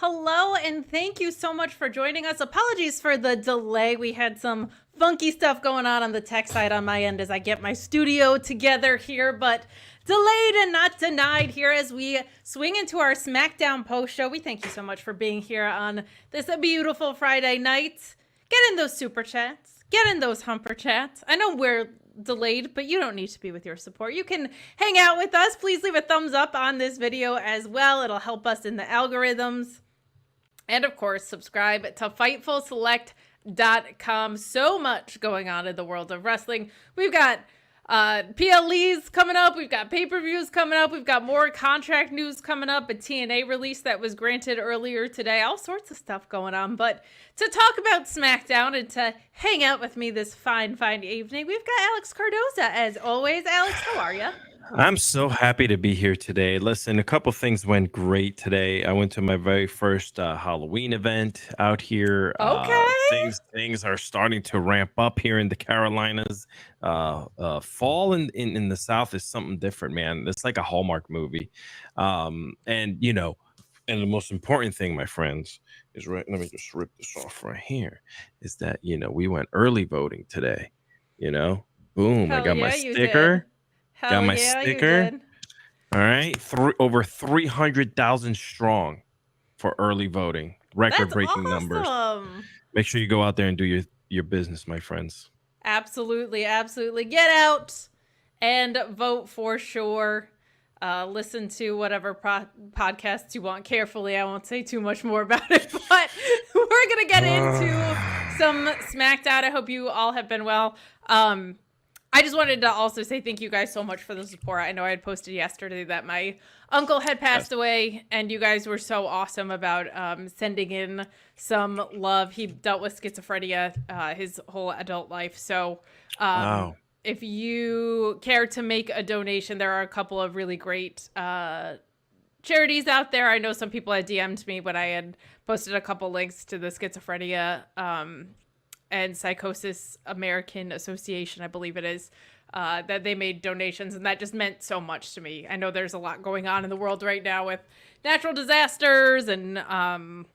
Hello, and thank you so much for joining us. Apologies for the delay. We had some funky stuff going on the tech side on my end as I get my studio together here, but delayed and not denied here as we swing into our Smackdown post show. We thank you so much for being here on this beautiful Friday night. Get in those super chats. Get in those humper chats. I know we're delayed, but you don't need to be with your support. You can hang out with us. Please leave a thumbs up on this video as well. It'll help us in the algorithms. And of course, subscribe to FightfulSelect.com. So much going on in the world of wrestling. We've got PLEs coming up. We've got pay-per-views coming up. We've got more contract news coming up. A TNA release that was granted earlier today. All sorts of stuff going on. But to talk about SmackDown and to hang out with me this fine evening, we've got Alex Cardoza as always. Alex, how are you? I'm so happy to be here today. Listen, a couple things went great today. I went to my very first Halloween event out here. Okay. Things are starting to ramp up here in the Carolinas. Fall in the South is something different, man. It's like a Hallmark movie. And the most important thing, my friends, is let me just rip this off right here, is that, we went early voting today. Boom, Hell I got yeah, my you sticker. did. Hell Got my yeah, sticker. you did. All right. Over 300,000 strong for early voting. Record-breaking numbers. Make sure you go out there and do your business, my friends. Absolutely. Get out and vote for sure. Listen to whatever podcasts you want carefully. I won't say too much more about it, but we're going to get into some SmackDown. I hope you all have been well. I just wanted to also say thank you guys so much for the support. I know I had posted yesterday that my uncle had passed away, and you guys were so awesome about sending in some love. He dealt with schizophrenia his whole adult life. So Wow. If you care to make a donation, there are a couple of really great charities out there. I know some people had DM'd me when I had posted a couple links to the schizophrenia and Psychosis American Association, I believe it is, that they made donations, and that just meant so much to me. I know there's a lot going on in the world right now with natural disasters and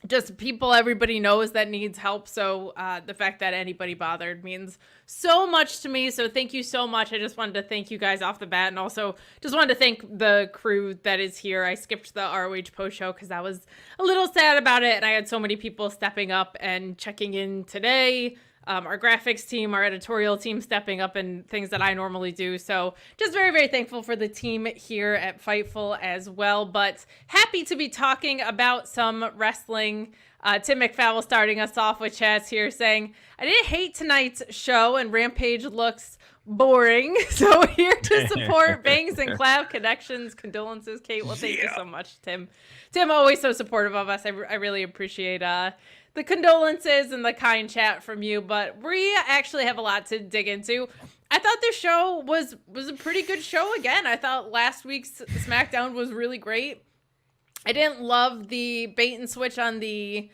just people everybody knows that needs help. So the fact that anybody bothered means so much to me. So thank you so much. I just wanted to thank you guys off the bat, and also just wanted to thank the crew that is here. I skipped the ROH post show because I was a little sad about it, and I had so many people stepping up and checking in today. Our graphics team, our editorial team stepping up and things that I normally do. So just very thankful for the team here at Fightful as well. But happy to be talking about some wrestling. Tim McFowell starting us off with chats here saying, I didn't hate tonight's show and Rampage looks boring. So here to support Bangs and Clav Connections. Condolences, Kate. Well, thank you so much, Tim. Tim, always so supportive of us. I really appreciate the condolences and the kind chat from you, but we actually have a lot to dig into. I thought this show was a pretty good show again. I thought last week's SmackDown was really great. I didn't love the bait and switch on the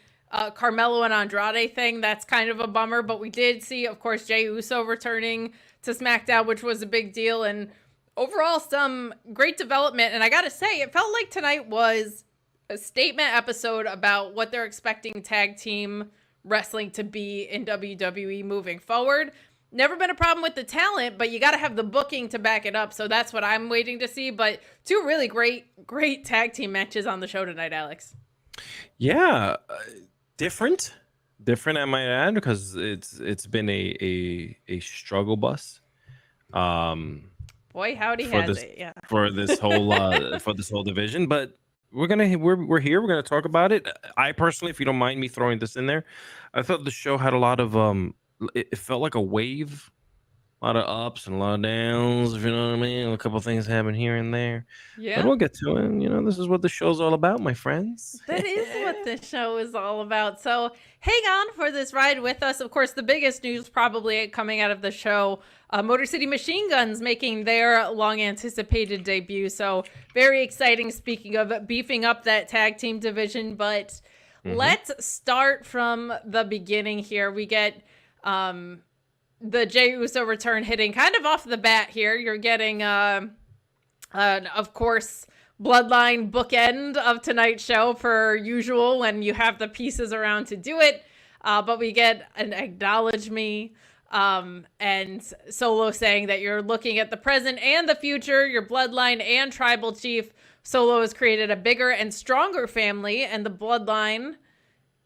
Carmelo and Andrade thing. That's kind of a bummer, but we did see, of course, Jey Uso returning to SmackDown, which was a big deal, and overall some great development. And I gotta say, it felt like tonight was a statement episode about what they're expecting tag team wrestling to be in WWE moving forward. Never been a problem with the talent, but you got to have the booking to back it up. So that's what I'm waiting to see. But two really great tag team matches on the show tonight, Alex. Yeah, different, I might add, because it's been a struggle bus. Boy, howdy has it, yeah. For this whole division, but we're here. We're gonna talk about it. I personally, if you don't mind me throwing this in there, I thought the show had a lot of it felt like a wave, a lot of ups and a lot of downs. If you know what I mean, a couple things happen here and there. Yeah, but we'll get to it. This is what the show's all about, my friends. That is what the show is all about. So hang on for this ride with us. Of course, the biggest news probably coming out of the show, Motor City Machine Guns making their long-anticipated debut. So very exciting, speaking of beefing up that tag team division. But let's start from the beginning here. We get the Jey Uso return hitting kind of off the bat here. You're getting, of course, Bloodline bookend of tonight's show per usual when you have the pieces around to do it. But we get an acknowledge me and Solo saying that you're looking at the present and the future, your bloodline and tribal chief. Solo has created a bigger and stronger family and bloodline,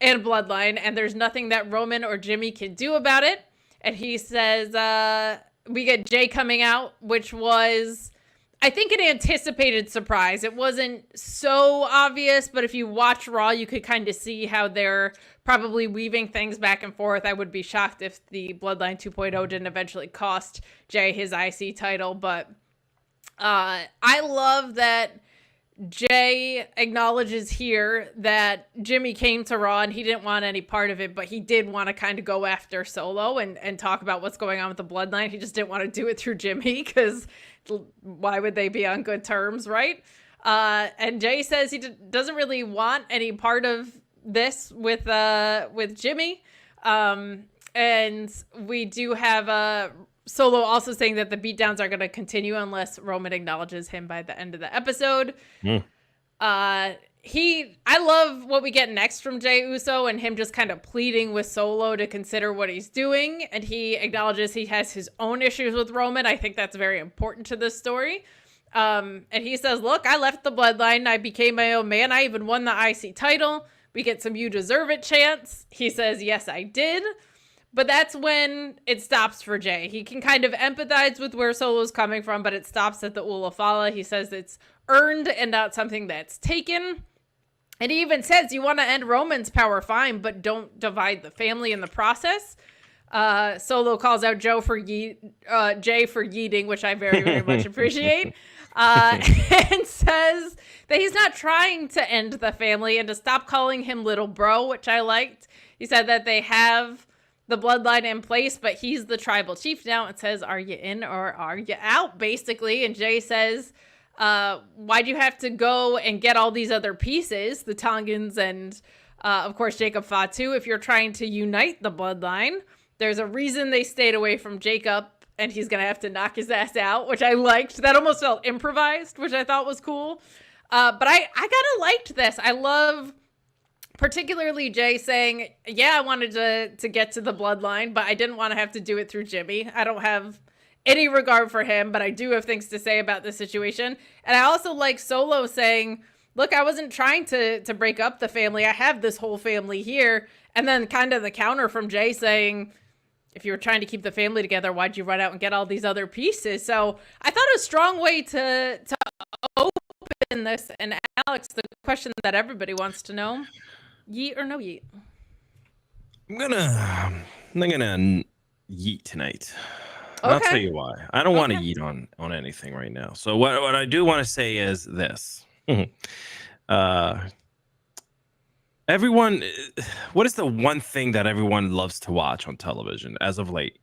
and there's nothing that Roman or Jimmy can do about it. And he says, we get Jay coming out, which was, I think, an anticipated surprise. It wasn't so obvious, but if you watch Raw, you could kind of see how they're probably weaving things back and forth. I would be shocked if the Bloodline 2.0 didn't eventually cost Jay his IC title, but I love that Jay acknowledges here that Jimmy came to Raw and he didn't want any part of it, but he did want to kind of go after Solo and talk about what's going on with the Bloodline. He just didn't want to do it through Jimmy because why would they be on good terms, right? And Jay says he doesn't really want any part of this with Jimmy. And we do have Solo also saying that the beatdowns are going to continue unless Roman acknowledges him by the end of the episode. I love what we get next from Jey Uso and him just kind of pleading with Solo to consider what he's doing. And he acknowledges he has his own issues with Roman. I think that's very important to this story. And he says, look, I left the Bloodline. I became my own man. I even won the IC title. We get some "you deserve it" chants. He says, yes, I did. But that's when it stops for Jay. He can kind of empathize with where Solo's coming from, but it stops at the Ulafala. He says it's earned and not something that's taken. And he even says, you want to end Roman's power, fine, but don't divide the family in the process. Solo calls out Jay for yeeting, which I very, very much appreciate. And says that he's not trying to end the family and to stop calling him little bro, which I liked. He said that they have the Bloodline in place, but he's the tribal chief now. It says, are you in or are you out, basically? And Jay says, why'd you have to go and get all these other pieces, the Tongans and, of course, Jacob Fatu, if you're trying to unite the Bloodline? There's a reason they stayed away from Jacob, and he's going to have to knock his ass out, which I liked. That almost felt improvised, which I thought was cool. But I kind of liked this. I love particularly Jay saying, yeah, I wanted to get to the Bloodline, but I didn't want to have to do it through Jimmy. I don't have any regard for him, but I do have things to say about this situation. And I also like Solo saying, look, I wasn't trying to break up the family. I have this whole family here. And then kind of the counter from Jay saying, if you were trying to keep the family together, why'd you run out and get all these other pieces? So I thought a strong way to open this. And Alex, the question that everybody wants to know, yeet or no yeet? I'm gonna yeet tonight. Okay. I'll tell you why. I don't want to yeet on anything right now. So what I do want to say is this. Everyone, what is the one thing that everyone loves to watch on television as of late?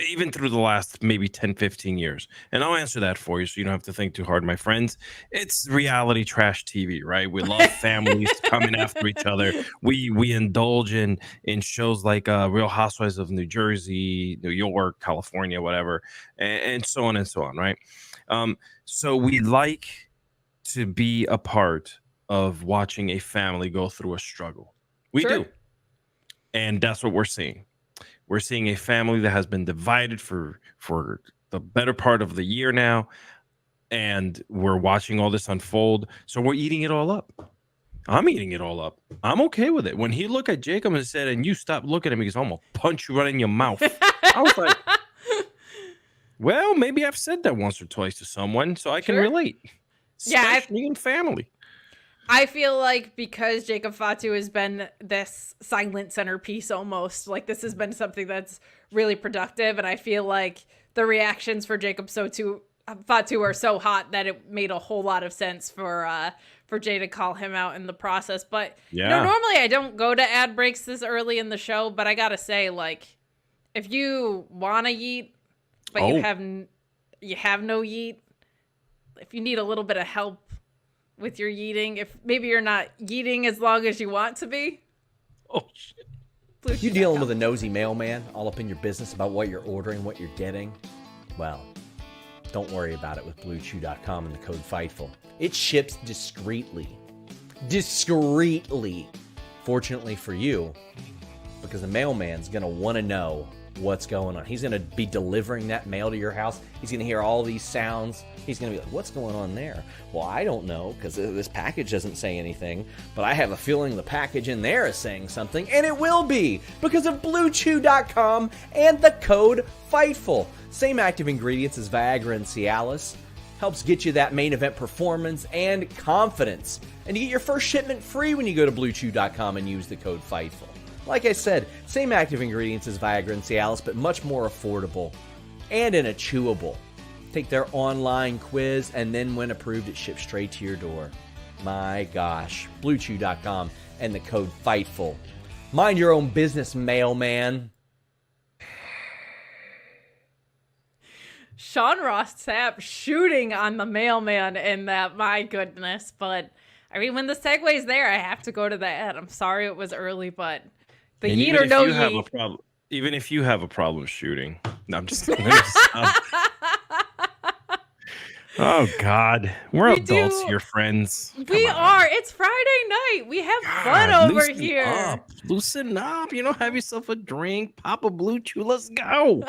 Even through the last maybe 10, 15 years. And I'll answer that for you so you don't have to think too hard, my friends. It's reality trash TV, right? We love families coming after each other. We indulge in shows like Real Housewives of New Jersey, New York, California, whatever, and so on and so on, right? So we like to be a part of watching a family go through a struggle. We do. And that's what we're seeing. We're seeing a family that has been divided for the better part of the year now, and we're watching all this unfold. So we're eating it all up. I'm eating it all up. I'm okay with it. When he looked at Jacob and said, and you stop looking at me because I'm going to punch you right in your mouth. I was like, well, maybe I've said that once or twice to someone, so I can relate. Especially in family. I feel like because Jacob Fatu has been this silent centerpiece almost, like this has been something that's really productive. And I feel like the reactions for Jacob Fatu are so hot that it made a whole lot of sense for Jay to call him out in the process. But you know, normally I don't go to ad breaks this early in the show, but I got to say, like, if you want to yeet, but you have no yeet, if you need a little bit of help with your yeeting, if maybe you're not yeeting as long as you want to be. Oh shit. You dealing with a nosy mailman all up in your business about what you're ordering, what you're getting? Well, Don't worry about it with BlueChew.com and the code FIGHTFUL. It ships discreetly. Discreetly. Fortunately for you, because the mailman's going to want to know what's going on. He's going to be delivering that mail to your house. He's going to hear all these sounds. He's going to be like, what's going on there? Well, I don't know, because this package doesn't say anything, but I have a feeling the package in there is saying something, and it will be, because of BlueChew.com and the code FIGHTFUL. Same active ingredients as Viagra and Cialis. Helps get you that main event performance and confidence. And you get your first shipment free when you go to BlueChew.com and use the code FIGHTFUL. Like I said, same active ingredients as Viagra and Cialis, but much more affordable and in a chewable. Take their online quiz, and then when approved, it ships straight to your door. My gosh. BlueChew.com and the code FIGHTFUL. Mind your own business, mailman. Sean Ross Sapp shooting on the mailman in that, my goodness. But, I mean, when the segue's there, I have to go to that. I'm sorry it was early, but the And yeet or no yeet. Even if you have a problem shooting. No, I'm just kidding. Oh, God. We're adults here, friends. We are. It's Friday night. We have fun over here. Loosen up. You know, have yourself a drink. Pop a Blue Chew. Let's go.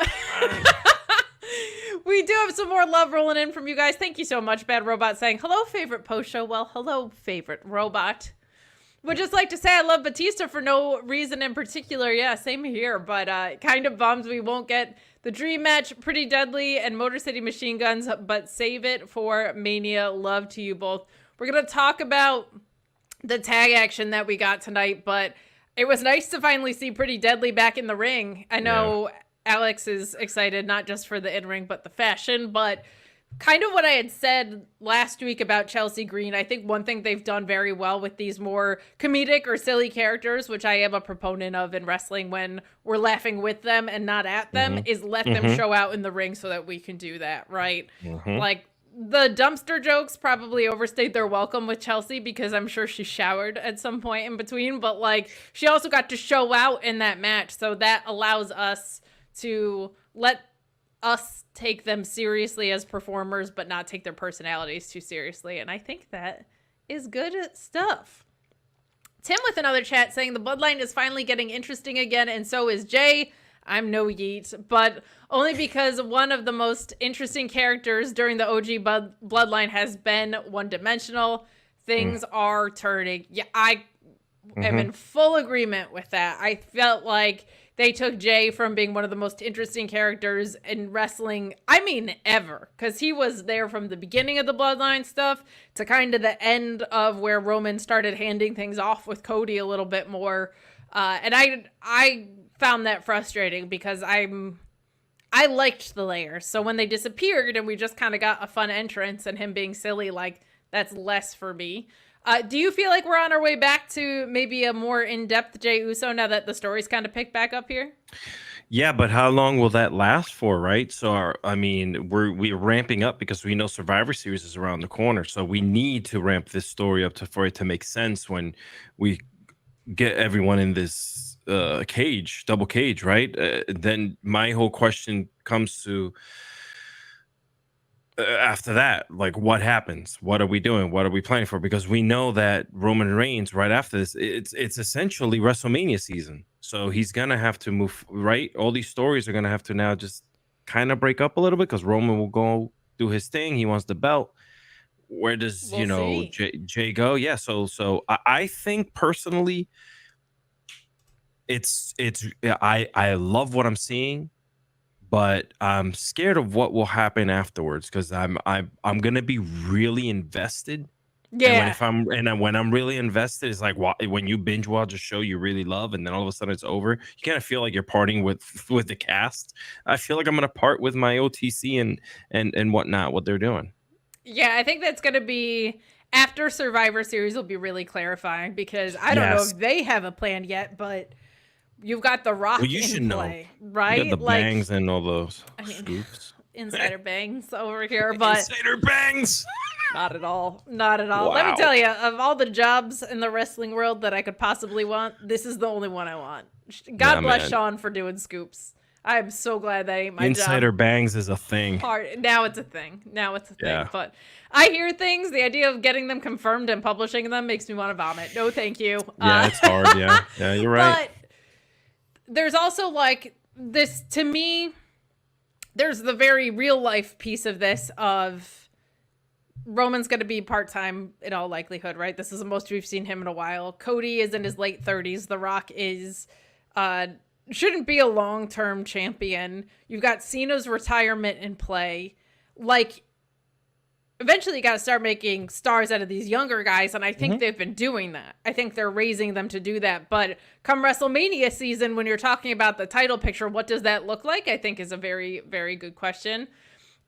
We do have some more love rolling in from you guys. Thank you so much. Bad Robot saying, hello, favorite post show. Well, hello, favorite robot. Would just like to say I love Batista for no reason in particular. Yeah, same here. But kind of bums we won't get the dream match, Pretty Deadly and Motor City Machine Guns, but save it for Mania. Love to you both. We're going to talk about the tag action that we got tonight, but it was nice to finally see Pretty Deadly back in the ring. I know Alex is excited, not just for the in-ring, but the fashion, but kind of what I had said last week about Chelsea Green. I think one thing they've done very well with these more comedic or silly characters, which I am a proponent of in wrestling when we're laughing with them and not at them, is let them show out in the ring so that we can do that, right? Like, the dumpster jokes probably overstayed their welcome with Chelsea because I'm sure she showered at some point in between, but like, she also got to show out in that match, so that allows us to let us take them seriously as performers, but not take their personalities too seriously. And I think that is good stuff. Tim with another chat saying the Bloodline is finally getting interesting again, and so is Jay. I'm no yeet, but only because one of the most interesting characters during the OG Bloodline has been one-dimensional. Things are turning. Yeah, I am in full agreement with that. I felt like they took Jay from being one of the most interesting characters in wrestling, I mean, ever. Because he was there from the beginning of the Bloodline stuff to kind of the end of where Roman started handing things off with Cody a little bit more. And I found that frustrating because I liked the layers. So when they disappeared and we just kind of got a fun entrance and him being silly, like, that's less for me. Do you feel like we're on our way back to maybe a more in-depth Jey Uso now that the story's kind of picked back up here? Yeah, but how long will that last for, right? So, we're ramping up because we know Survivor Series is around the corner. So we need to ramp this story up for it to make sense when we get everyone in this double cage, right? Then my whole question comes to after that, like, what happens? What are we doing? What are we planning for? Because we know that Roman Reigns right after this, it's essentially WrestleMania season. So he's gonna have to move, right? All these stories are gonna have to now just kind of break up a little bit because Roman will go do his thing. He wants the belt. Where does Jay go? Yeah. So I think personally, I love what I'm seeing. But I'm scared of what will happen afterwards because I'm gonna be really invested. Yeah. And when I'm really invested, it's like when you binge watch a show you really love, and then all of a sudden it's over. You kind of feel like you're parting with the cast. I feel like I'm gonna part with my OTC and whatnot. What they're doing. Yeah, I think that's gonna be after Survivor Series will be really clarifying because I don't know if they have a plan yet, but. You've got The Rock in play, right? You got the bangs and all those scoops. Insider bangs over here, but insider bangs. Not at all. Not at all. Wow. Let me tell you, of all the jobs in the wrestling world that I could possibly want, this is the only one I want. God bless Sean for doing scoops. I'm so glad that ain't my Insider job. bangs is a thing. Now it's a thing. Yeah. But I hear things. The idea of getting them confirmed and publishing them makes me want to vomit. No, thank you. Yeah, it's hard. Yeah, you're right. But there's also like this, to me, there's the very real life piece of this of Roman's going to be part-time in all likelihood, right? This is the most we've seen him in a while. Cody is in his late 30s. The Rock is shouldn't be a long-term champion. You've got Cena's retirement in play. Like, eventually you got to start making stars out of these younger guys, and I think they've been doing that. I think they're raising them to do that. But come WrestleMania season, when you're talking about the title picture, what does that look like? I think is a very, very good question.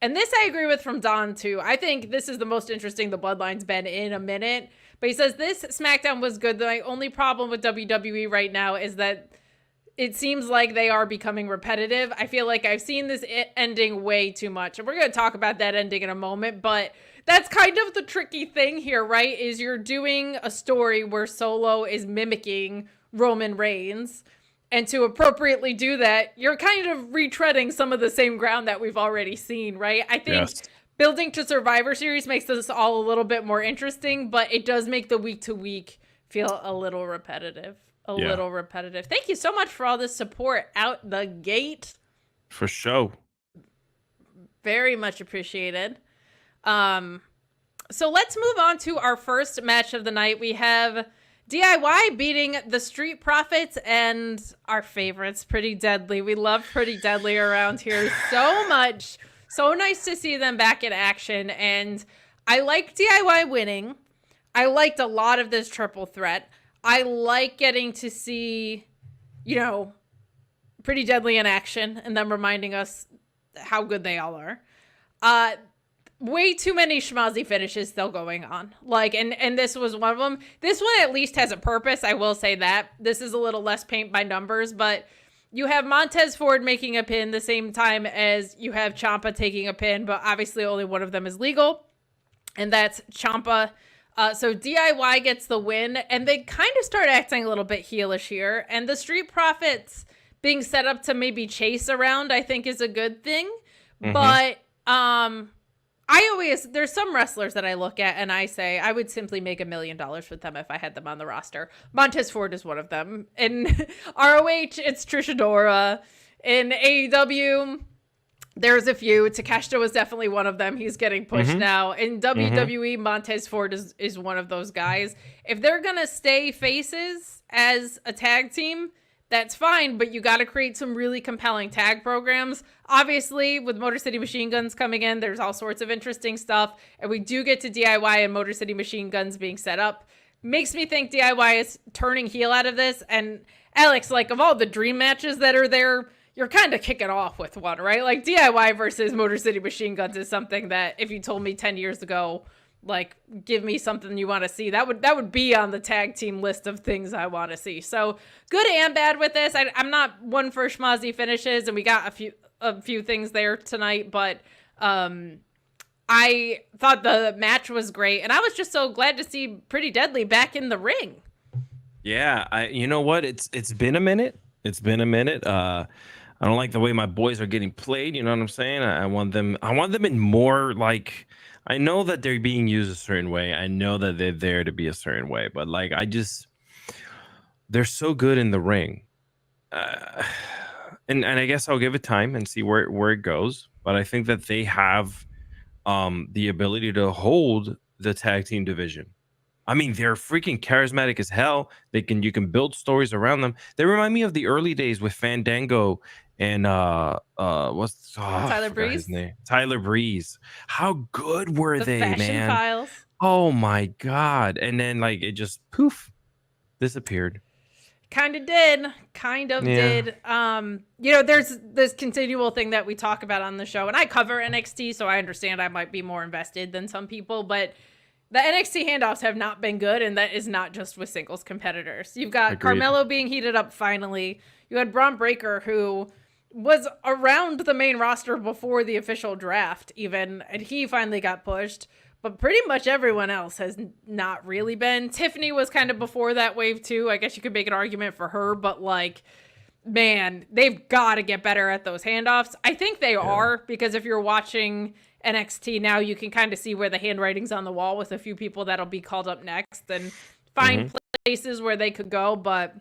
And this I agree with from Don, too. I think this is the most interesting the Bloodline's been in a minute. But he says, this SmackDown was good. My only problem with WWE right now is that it seems like they are becoming repetitive. I feel like I've seen this ending way too much. And we're going to talk about that ending in a moment. But that's kind of the tricky thing here, right? Is you're doing a story where Solo is mimicking Roman Reigns. And to appropriately do that, you're kind of retreading some of the same ground that we've already seen, right? I think building to Survivor Series makes this all a little bit more interesting, but it does make the week-to-week feel a little repetitive. Little repetitive. Thank you so much for all this support out the gate. For sure. Very much appreciated. So let's move on to our first match of the night. We have DIY beating the Street Profits and our favorites, Pretty Deadly. We love Pretty Deadly around here so much. So nice to see them back in action. And I like DIY winning. I liked a lot of this triple threat. I like getting to see, Pretty Deadly in action and them reminding us how good they all are. Way too many schmozzy finishes still going on. And this was one of them. This one at least has a purpose. I will say that. This is a little less paint by numbers, but you have Montez Ford making a pin the same time as you have Ciampa taking a pin, but obviously only one of them is legal, and that's Ciampa. So DIY gets the win, and they kind of start acting a little bit heelish here, and the Street Profits being set up to maybe chase around, I think is a good thing, but there's some wrestlers that I look at and I say I would simply make $1 million with them if I had them on the roster. Montez Ford is one of them. In ROH, it's Trish Adora. In AEW, there's a few. Takeshita was definitely one of them. He's getting pushed now. In WWE, Montez Ford is one of those guys. If they're going to stay faces as a tag team, that's fine, but you got to create some really compelling tag programs. Obviously, with Motor City Machine Guns coming in, there's all sorts of interesting stuff. And we do get to DIY and Motor City Machine Guns being set up. Makes me think DIY is turning heel out of this. And Alex, of all the dream matches that are there, you're kind of kicking off with one, right? DIY versus Motor City Machine Guns is something that if you told me 10 years ago, give me something you want to see, that would be on the tag team list of things I want to see. So good and bad with this. I'm not one for schmozzy finishes, and we got a few things there tonight, but I thought the match was great, and I was just so glad to see Pretty Deadly back in the ring. Yeah, you know what? It's been a minute. It's been a minute. I don't like the way my boys are getting played. You know what I'm saying? I want them in more I know that they're being used a certain way. I know that they're there to be a certain way, but they're so good in the ring. And I guess I'll give it time and see where it goes. But I think that they have the ability to hold the tag team division. I mean, they're freaking charismatic as hell. You can build stories around them. They remind me of the early days with Fandango and Tyler Breeze. His name. Tyler Breeze. How good were they, Fashion man? Files. Oh my god! And then it just poof, disappeared. Kind of did. There's this continual thing that we talk about on the show, and I cover NXT, so I understand I might be more invested than some people, but the NXT handoffs have not been good, and that is not just with singles competitors. You've got Agreed. Carmelo being heated up finally. You had Braun Breaker, who was around the main roster before the official draft even, and he finally got pushed. But pretty much everyone else has not really been. Tiffany was kind of before that wave too. I guess you could make an argument for her, but man, they've got to get better at those handoffs. I think they are, because if you're watching NXT now, you can kind of see where the handwriting's on the wall with a few people that'll be called up next and find places where they could go. But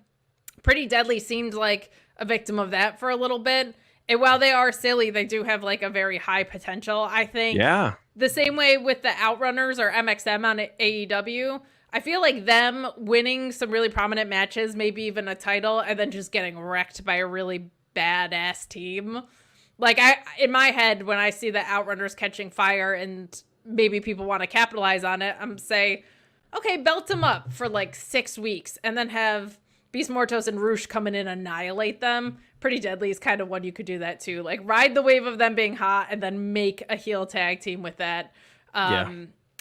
Pretty Deadly seemed like a victim of that for a little bit. And while they are silly, they do have like a very high potential, I think. Yeah. The same way with the Outrunners or MXM on AEW, I feel like them winning some really prominent matches, maybe even a title, and then just getting wrecked by a really badass team. Like, in my head, when I see the Outrunners catching fire and maybe people want to capitalize on it, I'm say, okay, belt them up for like 6 weeks and then have Beast Mortos and Roosh come in and annihilate them. Pretty Deadly is kind of one you could do that too. Like, ride the wave of them being hot and then make a heel tag team with that.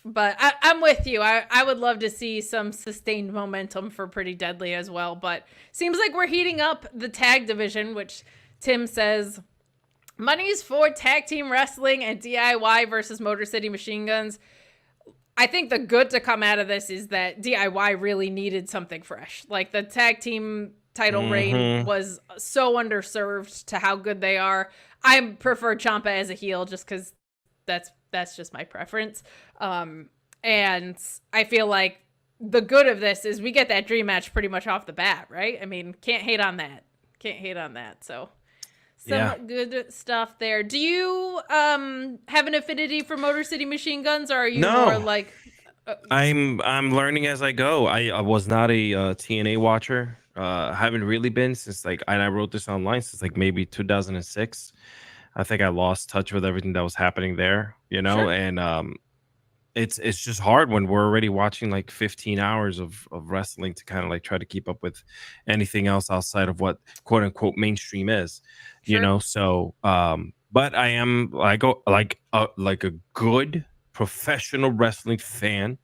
But I'm with you. I would love to see some sustained momentum for Pretty Deadly as well. But seems like we're heating up the tag division, which Tim says money's for tag team wrestling and DIY versus Motor City Machine Guns. I think the good to come out of this is that DIY really needed something fresh. Like, the tag team title reign was so underserved to how good they are. I prefer Ciampa as a heel just because that's just my preference. And I feel like the good of this is we get that dream match pretty much off the bat, right? I mean, can't hate on that. So some good stuff there. Do you have an affinity for Motor City Machine Guns, or are you more like... I'm learning as I go. I was not a TNA watcher. I haven't really been since and I wrote this online since maybe 2006. I think I lost touch with everything that was happening there, Sure. and it's just hard when we're already watching 15 hours of wrestling to kind of try to keep up with anything else outside of what quote unquote mainstream is, Sure. So but I am like a good professional wrestling fan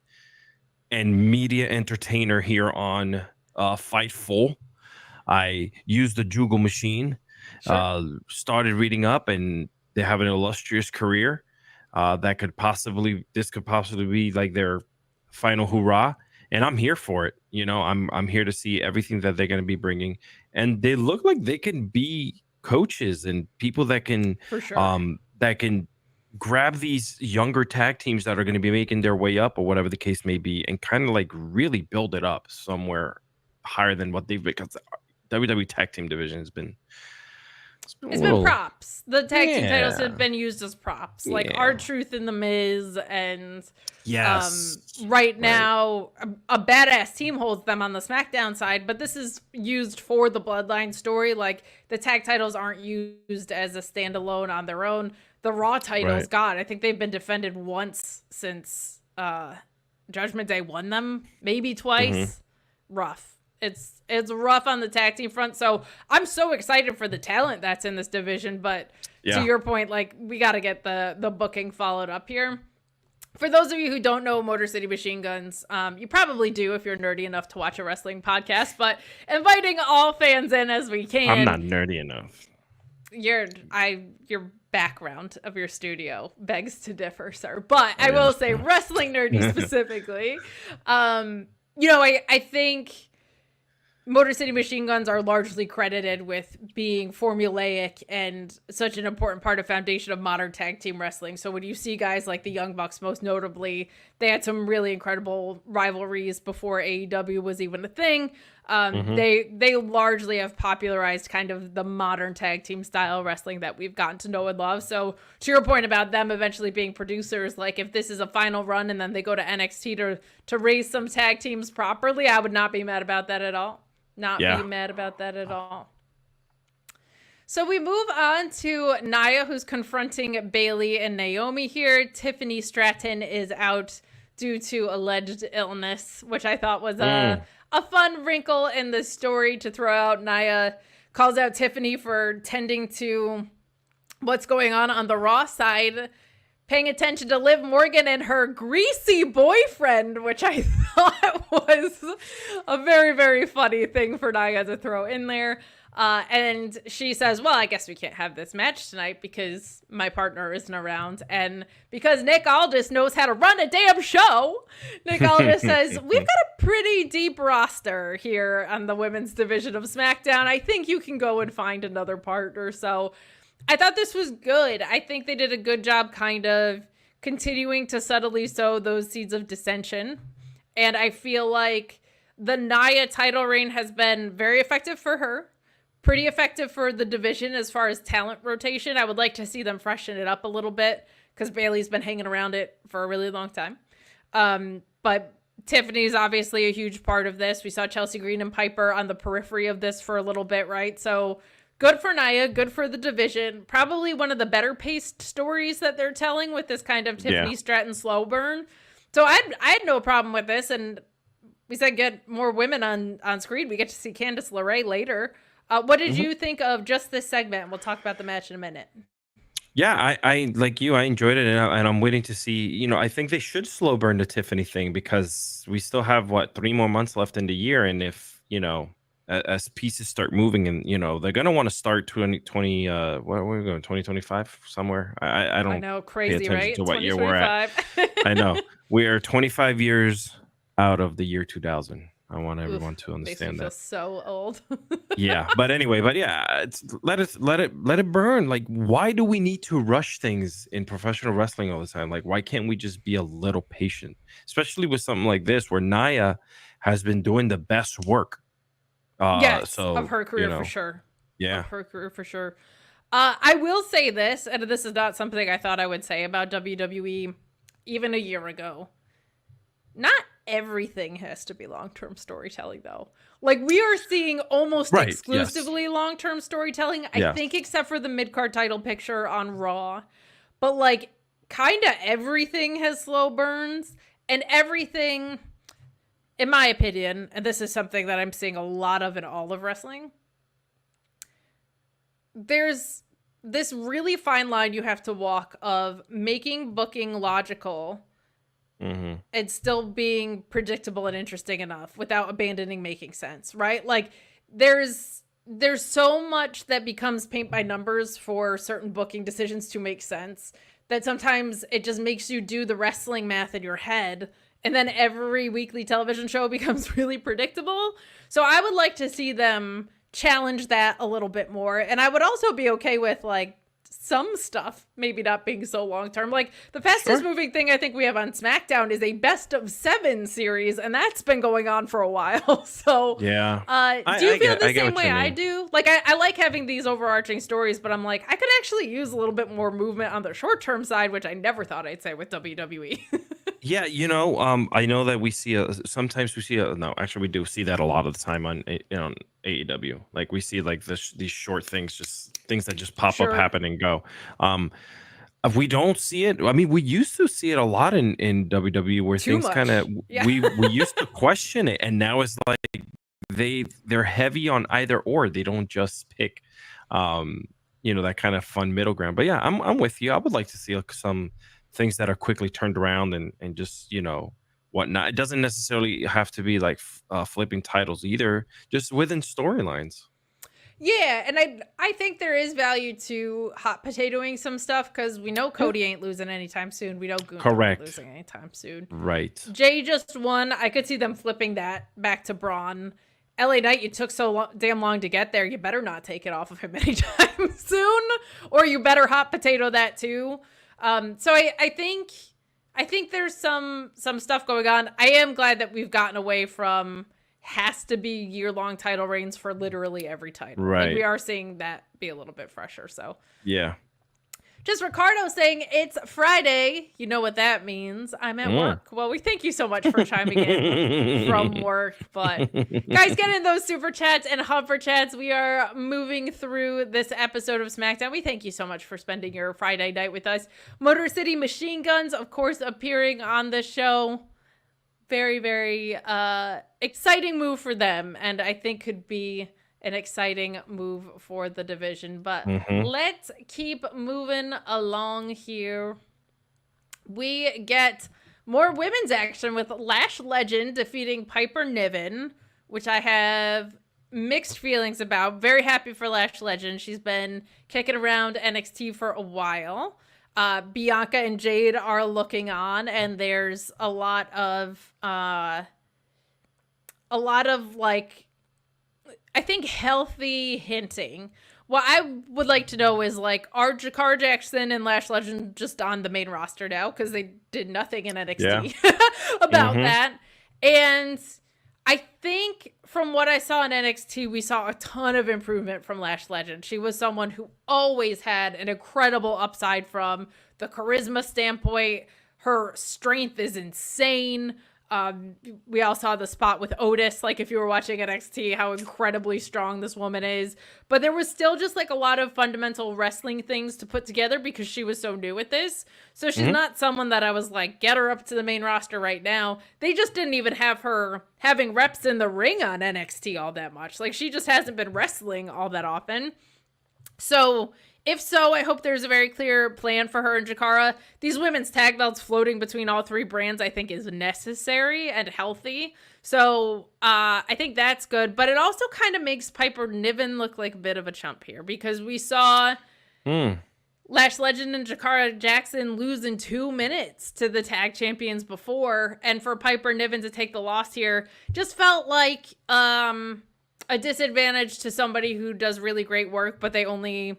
and media entertainer here on Fightful. I use the Jugal machine. Started reading up, and they have an illustrious career. This could possibly be their final hoorah, and I'm here for it. I'm here to see everything that they're going to be bringing, and they look like they can be coaches and people that can, For sure. that can grab these younger tag teams that are going to be making their way up or whatever the case may be, and kind of really build it up somewhere higher than what they've, because WWE tag team division has been. It's been props. The tag team titles have been used as props, like R-Truth and The Miz, and right now a badass team holds them on the SmackDown side, but this is used for the Bloodline story. Like, the tag titles aren't used as a standalone on their own. The Raw titles, God, I think they've been defended once since Judgment Day won them, maybe twice. Rough. It's rough on the tag team front. So I'm so excited for the talent that's in this division. But to your point, we got to get the booking followed up here. For those of you who don't know Motor City Machine Guns, you probably do if you're nerdy enough to watch a wrestling podcast. But inviting all fans in as we can. I'm not nerdy enough. Your background of your studio begs to differ, sir. But I will say, wrestling nerdy specifically, I think Motor City Machine Guns are largely credited with being formulaic and such an important part of foundation of modern tag team wrestling. So when you see guys like the Young Bucks, most notably, they had some really incredible rivalries before AEW was even a thing. They largely have popularized kind of the modern tag team style wrestling that we've gotten to know and love. So to your point about them eventually being producers, if this is a final run and then they go to NXT to raise some tag teams properly, I would not be mad about that at all. Be mad about that at all. So we move on to Nia, who's confronting Bayley and Naomi here. Tiffany Stratton is out due to alleged illness, which I thought was a fun wrinkle in the story to throw out. Nia calls out Tiffany for tending to what's going on the Raw side, paying attention to Liv Morgan and her greasy boyfriend, which I thought was a very, very funny thing for Nia to throw in there. And she says, well, I guess we can't have this match tonight because my partner isn't around. And because Nick Aldis knows how to run a damn show, Nick Aldis says, we've got a pretty deep roster here on the women's division of SmackDown. I think you can go and find another partner. So I thought this was good. I think they did a good job kind of continuing to subtly sow those seeds of dissension. And I feel like the Nia title reign has been very effective for her. Pretty effective for the division as far as talent rotation. I would like to see them freshen it up a little bit because Bayley's been hanging around it for a really long time. But Tiffany's obviously a huge part of this. We saw Chelsea Green and Piper on the periphery of this for a little bit, right? So good for Nia, good for the division. Probably one of the better paced stories that they're telling with this kind of Tiffany Stratton slow burn. So I had no problem with this. And we said get more women on screen. We get to see Candice LeRae later. What did you think of just this segment? We'll talk about the match in a minute. Yeah, I like you. I enjoyed it, and I'm waiting to see. You know, I think they should slow burn the Tiffany thing because we still have 3 more months left in the year, and if as pieces start moving, and they're gonna want to start 2020. Where are we going? 2025 somewhere. I don't. I know, crazy, pay attention right? to what year we're at. I know we are 25 years out of the year 2000. I want everyone to understand that. Makes me feel so old. Yeah, but let it burn. Like, why do we need to rush things in professional wrestling all the time? Like, why can't we just be a little patient, especially with something like this where Nia has been doing the best work? Of her career for sure. Yeah, of her career for sure. I will say this, and this is not something I thought I would say about WWE even a year ago. Not everything has to be long-term storytelling, though. Like, we are seeing almost exclusively long-term storytelling, I think, except for the mid-card title picture on Raw. But, like, kind of everything has slow burns, and everything, in my opinion, and this is something that I'm seeing a lot of in all of wrestling, there's this really fine line you have to walk of making booking logical and still being predictable and interesting enough without abandoning making sense, right? Like, there's so much that becomes paint by numbers for certain booking decisions to make sense that sometimes it just makes you do the wrestling math in your head, and then every weekly television show becomes really predictable. So I would like to see them challenge that a little bit more, and I would also be okay with, like, some stuff maybe not being so long term. Like, the fastest moving thing I think we have on SmackDown is a best of 7 series, and that's been going on for a while. So do you feel the same way I do? Like, I like having these overarching stories, but I'm like, I could actually use a little bit more movement on the short term side, which I never thought I'd say with WWE. Yeah, I know that we see sometimes we see no, actually we do see that a lot of the time on AEW. Like, we see like these short things, just things that just pop up, happen, and go. We don't see it. I mean, we used to see it a lot in WWE where things kind of we used to question it, and now it's like they're heavy on either or. They don't just pick that kind of fun middle ground. But yeah, I'm with you. I would like to see some things that are quickly turned around and just whatnot. It doesn't necessarily have to be like flipping titles either, just within storylines. Yeah, and I think there is value to hot potatoing some stuff because we know Cody ain't losing anytime soon. We know Gunther ain't losing anytime soon. Right. Jay just won. I could see them flipping that back to Braun. LA Knight, you took so damn long to get there. You better not take it off of him anytime soon, or you better hot potato that too. So I think there's some stuff going on. I am glad that we've gotten away from has to be year-long title reigns for literally every title. Right. Like, we are seeing that be a little bit fresher. So yeah. Just Ricardo saying it's Friday. You know what that means. I'm at work. Well, we thank you so much for chiming in from work. But guys, get in those super chats and humper chats. We are moving through this episode of SmackDown. We thank you so much for spending your Friday night with us. Motor City Machine Guns, of course, appearing on the show. Very, very exciting move for them. And I think could be an exciting move for the division. But let's keep moving along here. We get more women's action with Lash Legend defeating Piper Niven, which I have mixed feelings about. Very happy for Lash Legend. She's been kicking around NXT for a while. Bianca and Jade are looking on, and there's a lot of like, I think, healthy hinting. What I would like to know is, like, are Jakar Jackson and Lash Legend just on the main roster now? Because they did nothing in NXT about that. And I think from what I saw in NXT, we saw a ton of improvement from Lash Legend. She was someone who always had an incredible upside from the charisma standpoint. Her strength is insane. We all saw the spot with Otis, like, if you were watching NXT, how incredibly strong this woman is. But there was still just like a lot of fundamental wrestling things to put together because she was so new at this. So she's not someone that I was like, get her up to the main roster right now. They just didn't even have her having reps in the ring on NXT all that much. Like, she just hasn't been wrestling all that often. So if so, I hope there's a very clear plan for her and Jakara. These women's tag belts floating between all three brands, I think, is necessary and healthy. So I think that's good. But it also kind of makes Piper Niven look like a bit of a chump here, because we saw Lash Legend and Jakara Jackson lose in 2 minutes to the tag champions before. And for Piper Niven to take the loss here just felt like a disadvantage to somebody who does really great work, but they only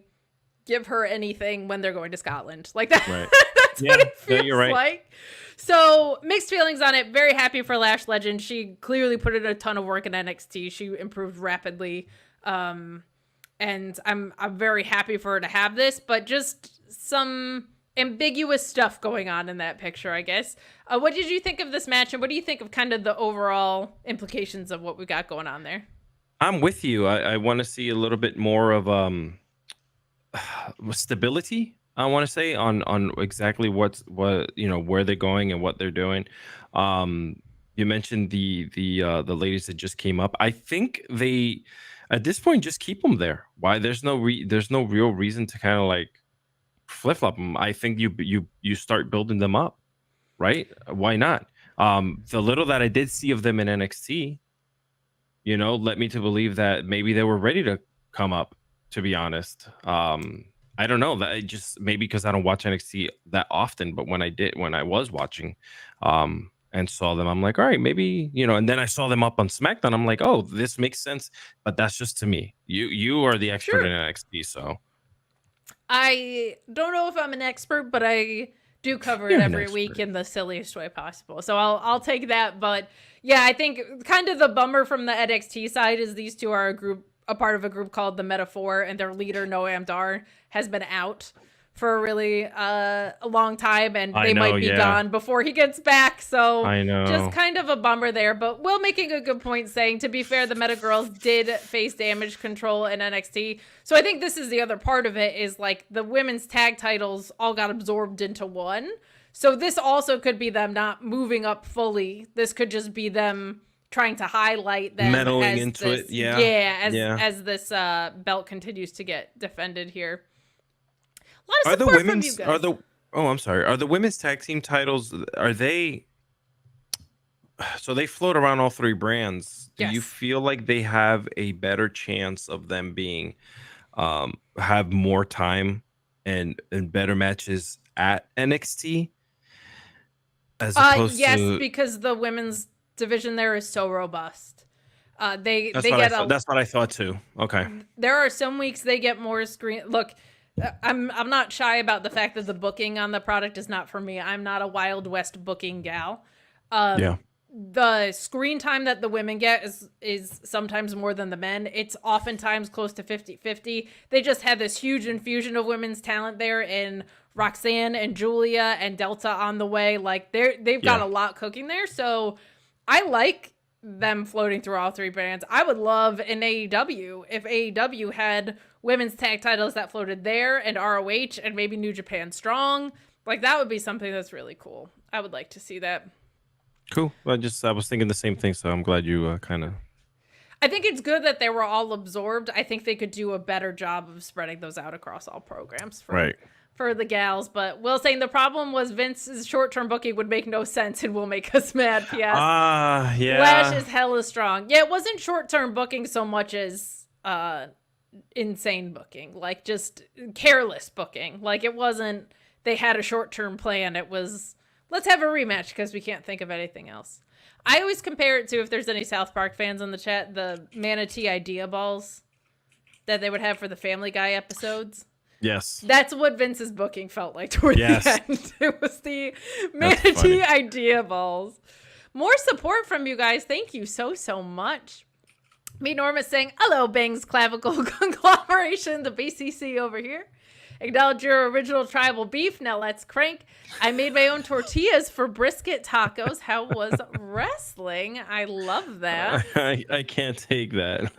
give her anything when they're going to Scotland. Like that. Right. That's what it feels like. So mixed feelings on it. Very happy for Lash Legend. She clearly put in a ton of work in NXT. She improved rapidly. And I'm very happy for her to have this, but just some ambiguous stuff going on in that picture, I guess. What did you think of this match, and what do you think of kind of the overall implications of what we got going on there? I'm with you. I want to see a little bit more of stability, I want to say, on exactly what where they're going and what they're doing. You mentioned the ladies that just came up. I think they, at this point, just keep them there. Why? There's no real reason to kind of like flip-flop them. I think you start building them up, right? Why not? The little that I did see of them in NXT, led me to believe that maybe they were ready to come up, to be honest. I don't know, that just maybe because I don't watch NXT that often, but when I was watching and saw them, I'm like, all right, maybe, and then I saw them up on SmackDown. I'm like, oh, this makes sense. But that's just to me. You are the expert in NXT, so. I don't know if I'm an expert, but I do cover it every week in the silliest way possible. So I'll take that. But yeah, I think kind of the bummer from the NXT side is these two are a part of a group called the Metaphor, and their leader, Noam Dar, has been out for a really a long time, and they might be gone before he gets back. So I know, just kind of a bummer there. But Will making a good point saying, to be fair, the Meta Girls did face Damage Control in NXT. So I think this is the other part of it, is like the women's tag titles all got absorbed into one. So this also could be them not moving up fully. This could just be them trying to highlight them meddling into this, it. As this belt continues to get defended here. A lot of support from you guys. I'm sorry. Are the women's tag team titles, so they float around all three brands. Do you feel like they have a better chance of them being have more time and better matches at NXT as opposed to because the women's division there is so robust. That's what I thought too. Okay. There are some weeks they get more screen. Look, I'm not shy about the fact that the booking on the product is not for me. I'm not a Wild West booking gal. The screen time that the women get is sometimes more than the men. It's oftentimes close to 50-50. They just had this huge infusion of women's talent there in Roxanne and Julia and Delta on the way. Like they've got a lot cooking there. So I like them floating through all three brands. I would love an AEW if AEW had women's tag titles that floated there, and ROH, and maybe New Japan Strong. Like, that would be something that's really cool. I would like to see that. Cool. I was thinking the same thing, so I'm glad you kind of. I think it's good that they were all absorbed. I think they could do a better job of spreading those out across all programs for the gals. But Will saying the problem was Vince's short-term booking would make no sense and will make us mad. P.S. Yeah. Lash is hella strong. Yeah, it wasn't short-term booking so much as insane booking, like just careless booking. Like it wasn't they had a short-term plan. It was let's have a rematch because we can't think of anything else. I always compare it to, if there's any South Park fans in the chat, the manatee idea balls that they would have for the Family Guy episodes. Yes. That's what Vince's booking felt like toward the end. It was the manatee idea balls. More support from you guys. Thank you so much. Me Norma saying, hello, Bangs Clavicle Conglomeration, the BCC over here. Acknowledge your original tribal beef. Now let's crank. I made my own tortillas for brisket tacos. How was wrestling? I love that. I can't take that.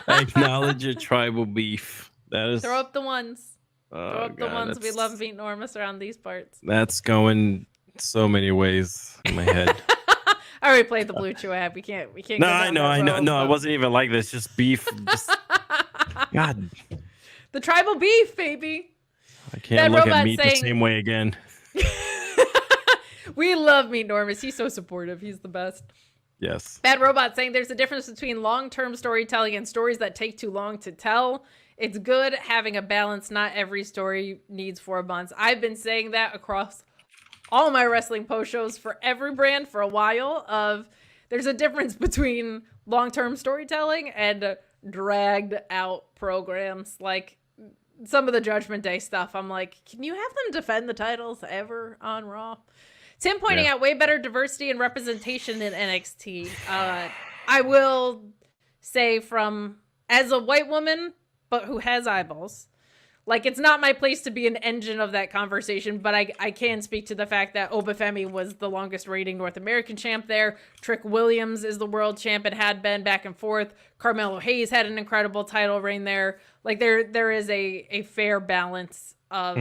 I acknowledge your tribal beef. That is. Throw up the ones. Throw up the ones. We love Meat Normus around these parts. That's going so many ways in my head. I already played the Blue Chew ad. We can't. No, I know. No, it wasn't even like this. Just beef. God. The tribal beef, baby. I can't look at meat the same way again. We love Meat Normus. He's so supportive. He's the best. Yes. Bad Robot saying there's a difference between long-term storytelling and stories that take too long to tell. It's good having a balance. Not every story needs 4 months. I've been saying that across all my wrestling post shows for every brand for a while. There's a difference between long-term storytelling and dragged out programs. Like some of the Judgment Day stuff, I'm like, can you have them defend the titles ever on Raw? Tim pointing out way better diversity and representation in NXT. I will say, from as a white woman, but who has eyeballs, like, it's not my place to be an engine of that conversation, but I can speak to the fact that Obafemi was the longest reigning North American champ there. Trick Williams is the world champ and had been back and forth. Carmelo Hayes had an incredible title reign there. Like, there is a fair balance of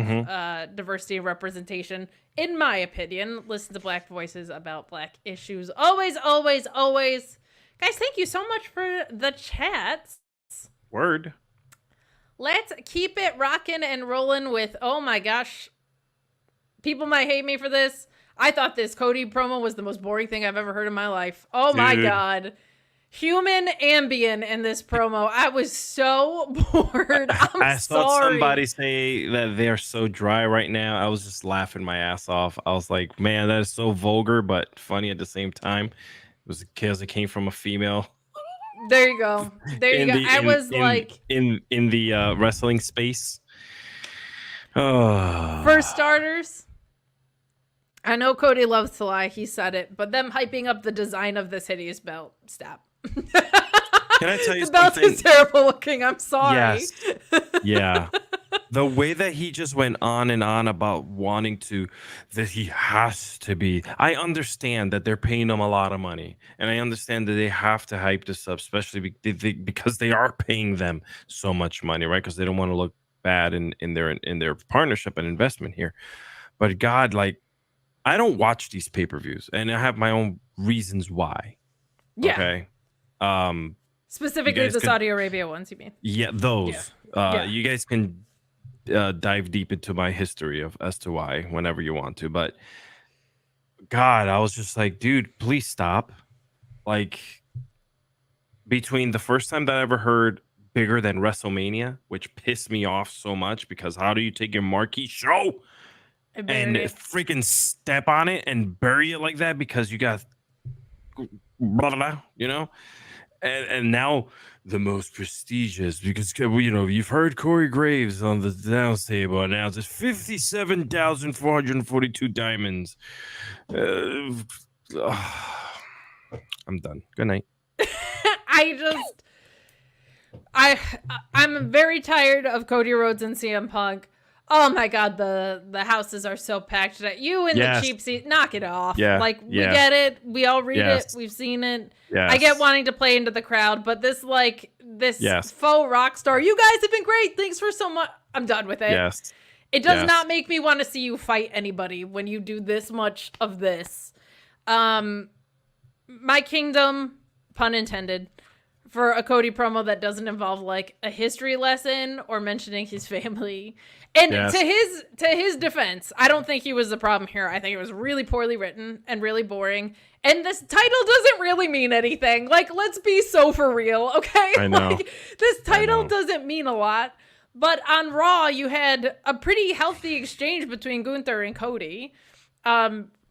diversity and representation, in my opinion. Listen to Black voices about Black issues. Always, always, always. Guys, thank you so much for the chats. Word. Let's keep it rocking and rolling with, oh my gosh, people might hate me for this. I thought this Cody promo was the most boring thing I've ever heard in my life. Oh my God. Human Ambien in this promo. I was so bored. I saw somebody say that they're so dry right now. I was just laughing my ass off. I was like, man, that is so vulgar, but funny at the same time. It was because it came from a female. There you go. There you go. I was like, in the wrestling space. Oh. For starters, I know Cody loves to lie. He said it, but them hyping up the design of this hideous belt. Stop. Can I tell you the belt something? is terrible looking. I'm sorry. Yes. Yeah. The way that he just went on and on about wanting that he has to be. I understand that they're paying him a lot of money, and I understand that they have to hype this up, especially because they are paying them so much money, right? Because they don't want to look bad in their partnership and investment here. But God, like, I don't watch these pay-per-views, and I have my own reasons why. Yeah. Okay. Specifically the Saudi Arabia ones, you mean? Yeah, those. Yeah. You guys can dive deep into my history as to why whenever you want to, but God, I was just like, dude, please stop. Like, between the first time that I ever heard bigger than WrestleMania, which pissed me off so much, because how do you take your marquee show and freaking step on it and bury it like that because you got blah, blah, blah, you know? And now the most prestigious, because, you know, you've heard Corey Graves on the announce table announce it's 57,442 diamonds. I'm done. Good night. I'm very tired of Cody Rhodes and CM Punk. Oh my God, the houses are so packed that you and the cheap seat, knock it off. Yeah. Like, we get it. We all read it. We've seen it. Yes. I get wanting to play into the crowd, but this faux rock star, you guys have been great. Thanks for so much. I'm done with it. Yes. It does not make me want to see you fight anybody when you do this much of this. My Kingdom pun intended, for a Cody promo that doesn't involve like a history lesson or mentioning his family. And to his defense, I don't think he was the problem here. I think it was really poorly written and really boring. And this title doesn't really mean anything. Like, let's be so for real, okay? I know. Like, this title doesn't mean a lot. But on Raw, you had a pretty healthy exchange between Gunther and Cody.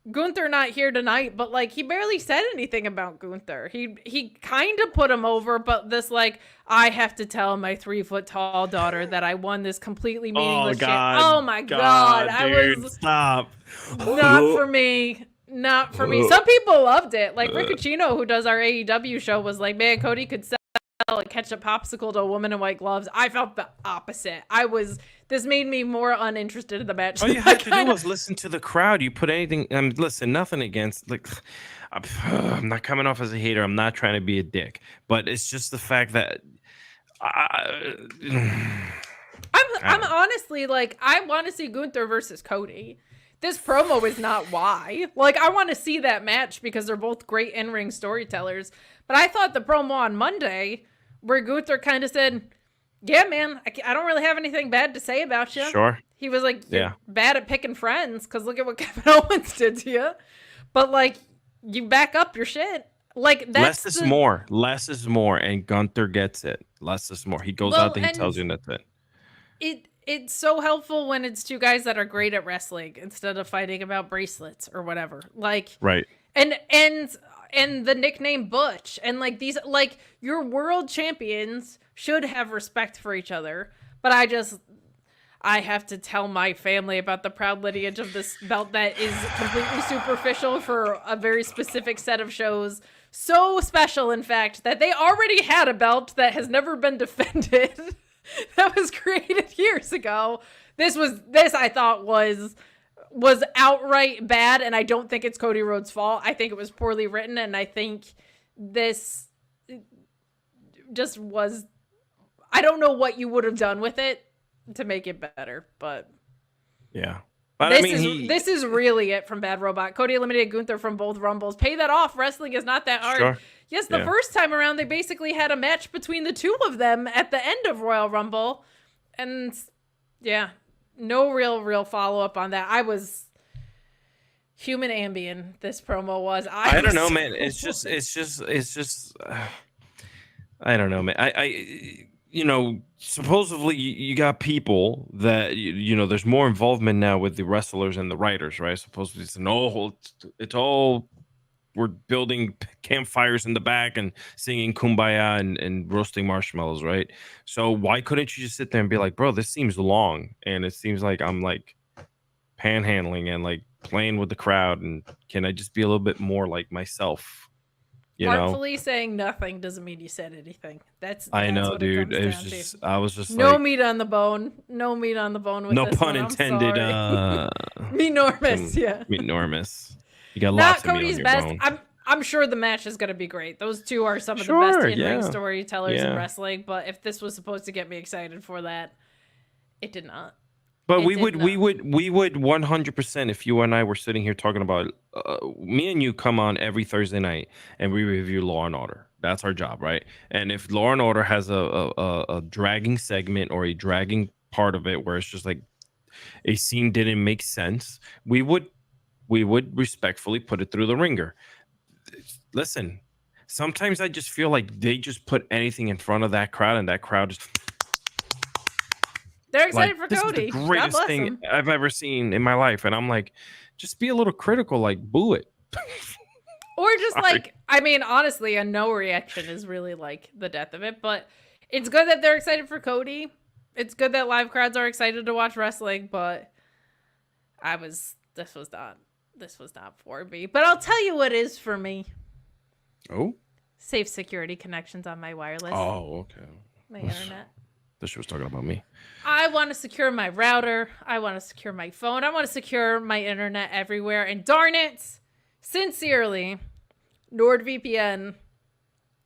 Gunther not here tonight, but like he barely said anything about Gunther. He kind of put him over, but this like, I have to tell my 3-foot-tall daughter that I won this completely meaningless shit. Oh my God, dude, stop. Not for me. Not for me. Some people loved it. Like Riccacino, who does our AEW show, was like, man, Cody could sell a ketchup popsicle to a woman in white gloves. I felt the opposite. This made me more uninterested in the match. All you had to do was listen to the crowd. You put anything, listen, nothing against, like, I'm not coming off as a hater. I'm not trying to be a dick, but it's just the fact that I'm honestly like, I want to see Gunther versus Cody. This promo is not why. Like, I want to see that match because they're both great in-ring storytellers. But I thought the promo on Monday, where Gunther kind of said, yeah, man, I don't really have anything bad to say about you. Sure. He was like, you're bad at picking friends because look at what Kevin Owens did to you. But, like, you back up your shit. Like, that's less is more. Less is more, and Gunther gets it. Less is more. He goes out there, he tells you that's it. It's so helpful when it's two guys that are great at wrestling instead of fighting about bracelets or whatever. Like, right. And the nickname Butch and like these, like, your world champions should have respect for each other. But I have to tell my family about the proud lineage of this belt that is completely superficial for a very specific set of shows. So special, in fact, that they already had a belt that has never been defended. That was created years ago. This I thought was outright bad, and I don't think it's Cody Rhodes' fault. I think it was poorly written, and I think this just was, I don't know what you would have done with it to make it better, but yeah. But this is really it from Bad Robot. Cody eliminated Gunther from both Rumbles. Pay that off. Wrestling is not that hard. Sure. Yes, the first time around, they basically had a match between the two of them at the end of Royal Rumble. And, yeah, no real follow-up on that. I was human Ambien, this promo was. I don't know, man. It's just I don't know, man. I you know, supposedly you got people that, you know, there's more involvement now with the wrestlers and the writers, right? Supposedly it's all we're building campfires in the back and singing Kumbaya and roasting marshmallows, right? So why couldn't you just sit there and be like, bro, this seems long, and it seems like I'm like panhandling and like playing with the crowd, and can I just be a little bit more like myself? You Artfully saying nothing doesn't mean you said anything. That's I know, what dude. It was just to. I was just no like, meat on the bone. No meat on the bone with no this pun one. intended. Meanormous, yeah. Meanormous. You got Not lots of Cody's meat on your best. bone. I'm sure the match is going to be great. Those two are some of the best in-ring storytellers in Yeah. wrestling. But if this was supposed to get me excited for that, it did not. But we would 100%, if you and I were sitting here talking about me and you come on every Thursday night and we review Law and Order. That's our job, right? And if Law and Order has a dragging segment or a dragging part of it where it's just like a scene didn't make sense, we would respectfully put it through the ringer. Listen, sometimes I just feel like they just put anything in front of that crowd, and that crowd just. They're excited like, for Cody. This is the greatest thing I've ever seen in my life. And I'm like, just be a little critical, like boo it. Or just like, I mean, honestly, a no reaction is really like the death of it. But it's good that they're excited for Cody. It's good that live crowds are excited to watch wrestling. But this was not for me. But I'll tell you what is for me. Oh? Safe security connections on my wireless. Oh, okay. My internet. This was talking about me. I want to secure my router. I want to secure my phone. I want to secure my internet everywhere. And darn it, sincerely, NordVPN.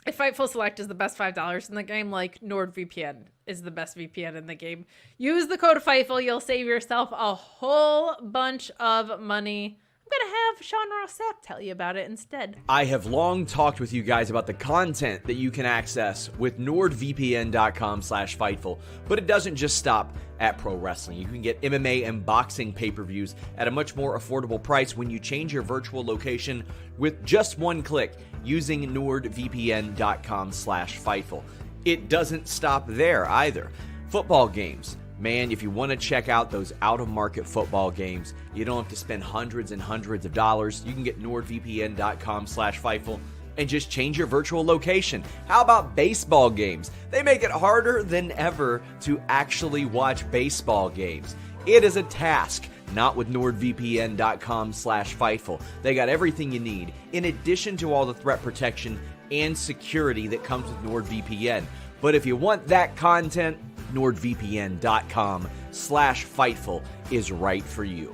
If Fightful Select is the best $5 in the game, like NordVPN is the best VPN in the game. Use the code Fightful. You'll save yourself a whole bunch of money. I'm going to have Sean Ross Sapp tell you about it instead. I have long talked with you guys about the content that you can access with nordvpn.com/Fightful, but it doesn't just stop at pro wrestling. You can get MMA and boxing pay-per-views at a much more affordable price when you change your virtual location with just one click using nordvpn.com/Fightful. It doesn't stop there either. Football games. Man, if you want to check out those out-of-market football games, you don't have to spend hundreds and hundreds of dollars. You can get nordvpn.com/Fightful and just change your virtual location. How about baseball games? They make it harder than ever to actually watch baseball games. It is a task, not with nordvpn.com/Fightful. They got everything you need, in addition to all the threat protection and security that comes with NordVPN. But if you want that content, nordvpn.com/Fightful is right for you.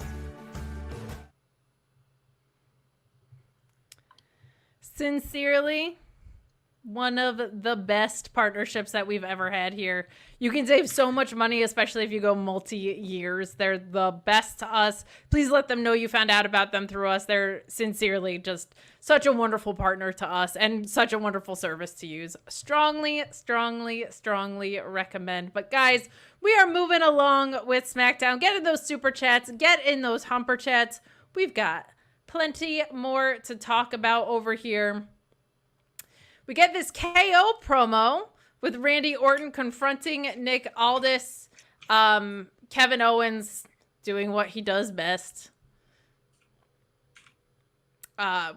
Sincerely, one of the best partnerships that we've ever had here. You can save so much money, especially if you go multi-years. They're the best to us. Please let them know you found out about them through us. They're sincerely just such a wonderful partner to us and such a wonderful service to use. Strongly, strongly, strongly recommend. But guys, we are moving along with SmackDown. Get in those super chats. Get in those humper chats. We've got plenty more to talk about over here. We get this KO promo with Randy Orton confronting Nick Aldis. Kevin Owens doing what he does best.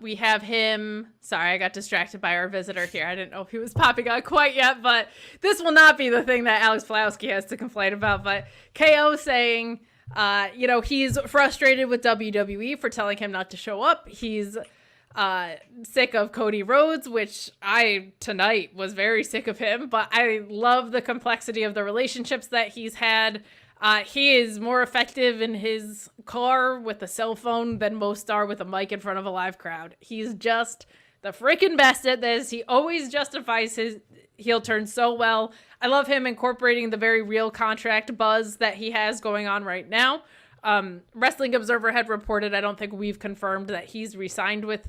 We have him. Sorry, I got distracted by our visitor here. I didn't know if he was popping on quite yet, but this will not be the thing that Alex Pulowski has to complain about. But KO saying, he's frustrated with WWE for telling him not to show up. He's sick of Cody Rhodes, which I tonight was very sick of him, but I love the complexity of the relationships that he's had. He is more effective in his car with a cell phone than most are with a mic in front of a live crowd. He's just the freaking best at this. He always justifies his heel turn so well. I love him incorporating the very real contract buzz that he has going on right now. Wrestling Observer had reported, I don't think we've confirmed that he's re-signed with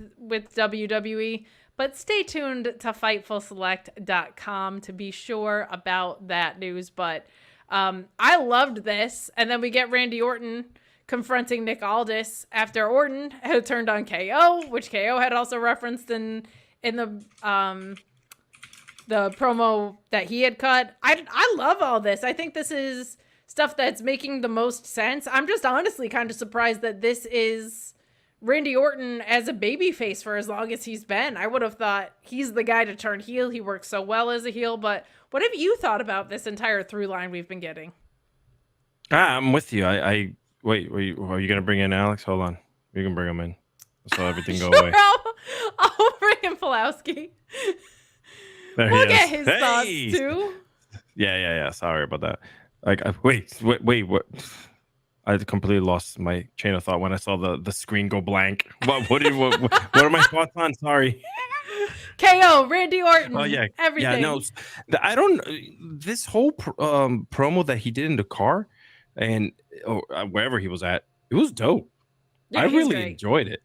WWE, but stay tuned to FightfulSelect.com to be sure about that news. But I loved this. And then we get Randy Orton confronting Nick Aldis after Orton had turned on KO, which KO had also referenced in the promo that he had cut. I love all this. I think this is stuff that's making the most sense. I'm just honestly kind of surprised that this is Randy Orton as a babyface for as long as he's been. I would have thought he's the guy to turn heel. He works so well as a heel. But what have you thought about this entire through line we've been getting? I'm with you. Wait, are you going to bring in Alex? Hold on. You can bring him in. So everything go away. I'll bring in Pulowski. We'll get his thoughts too. Yeah. Sorry about that. Wait, what? I completely lost my chain of thought when I saw the screen go blank. What are my thoughts on? Sorry. KO, Randy Orton. Oh yeah, everything. Yeah, no, I don't. This whole promo that he did in the car and wherever he was at, it was dope. Yeah, I really enjoyed it.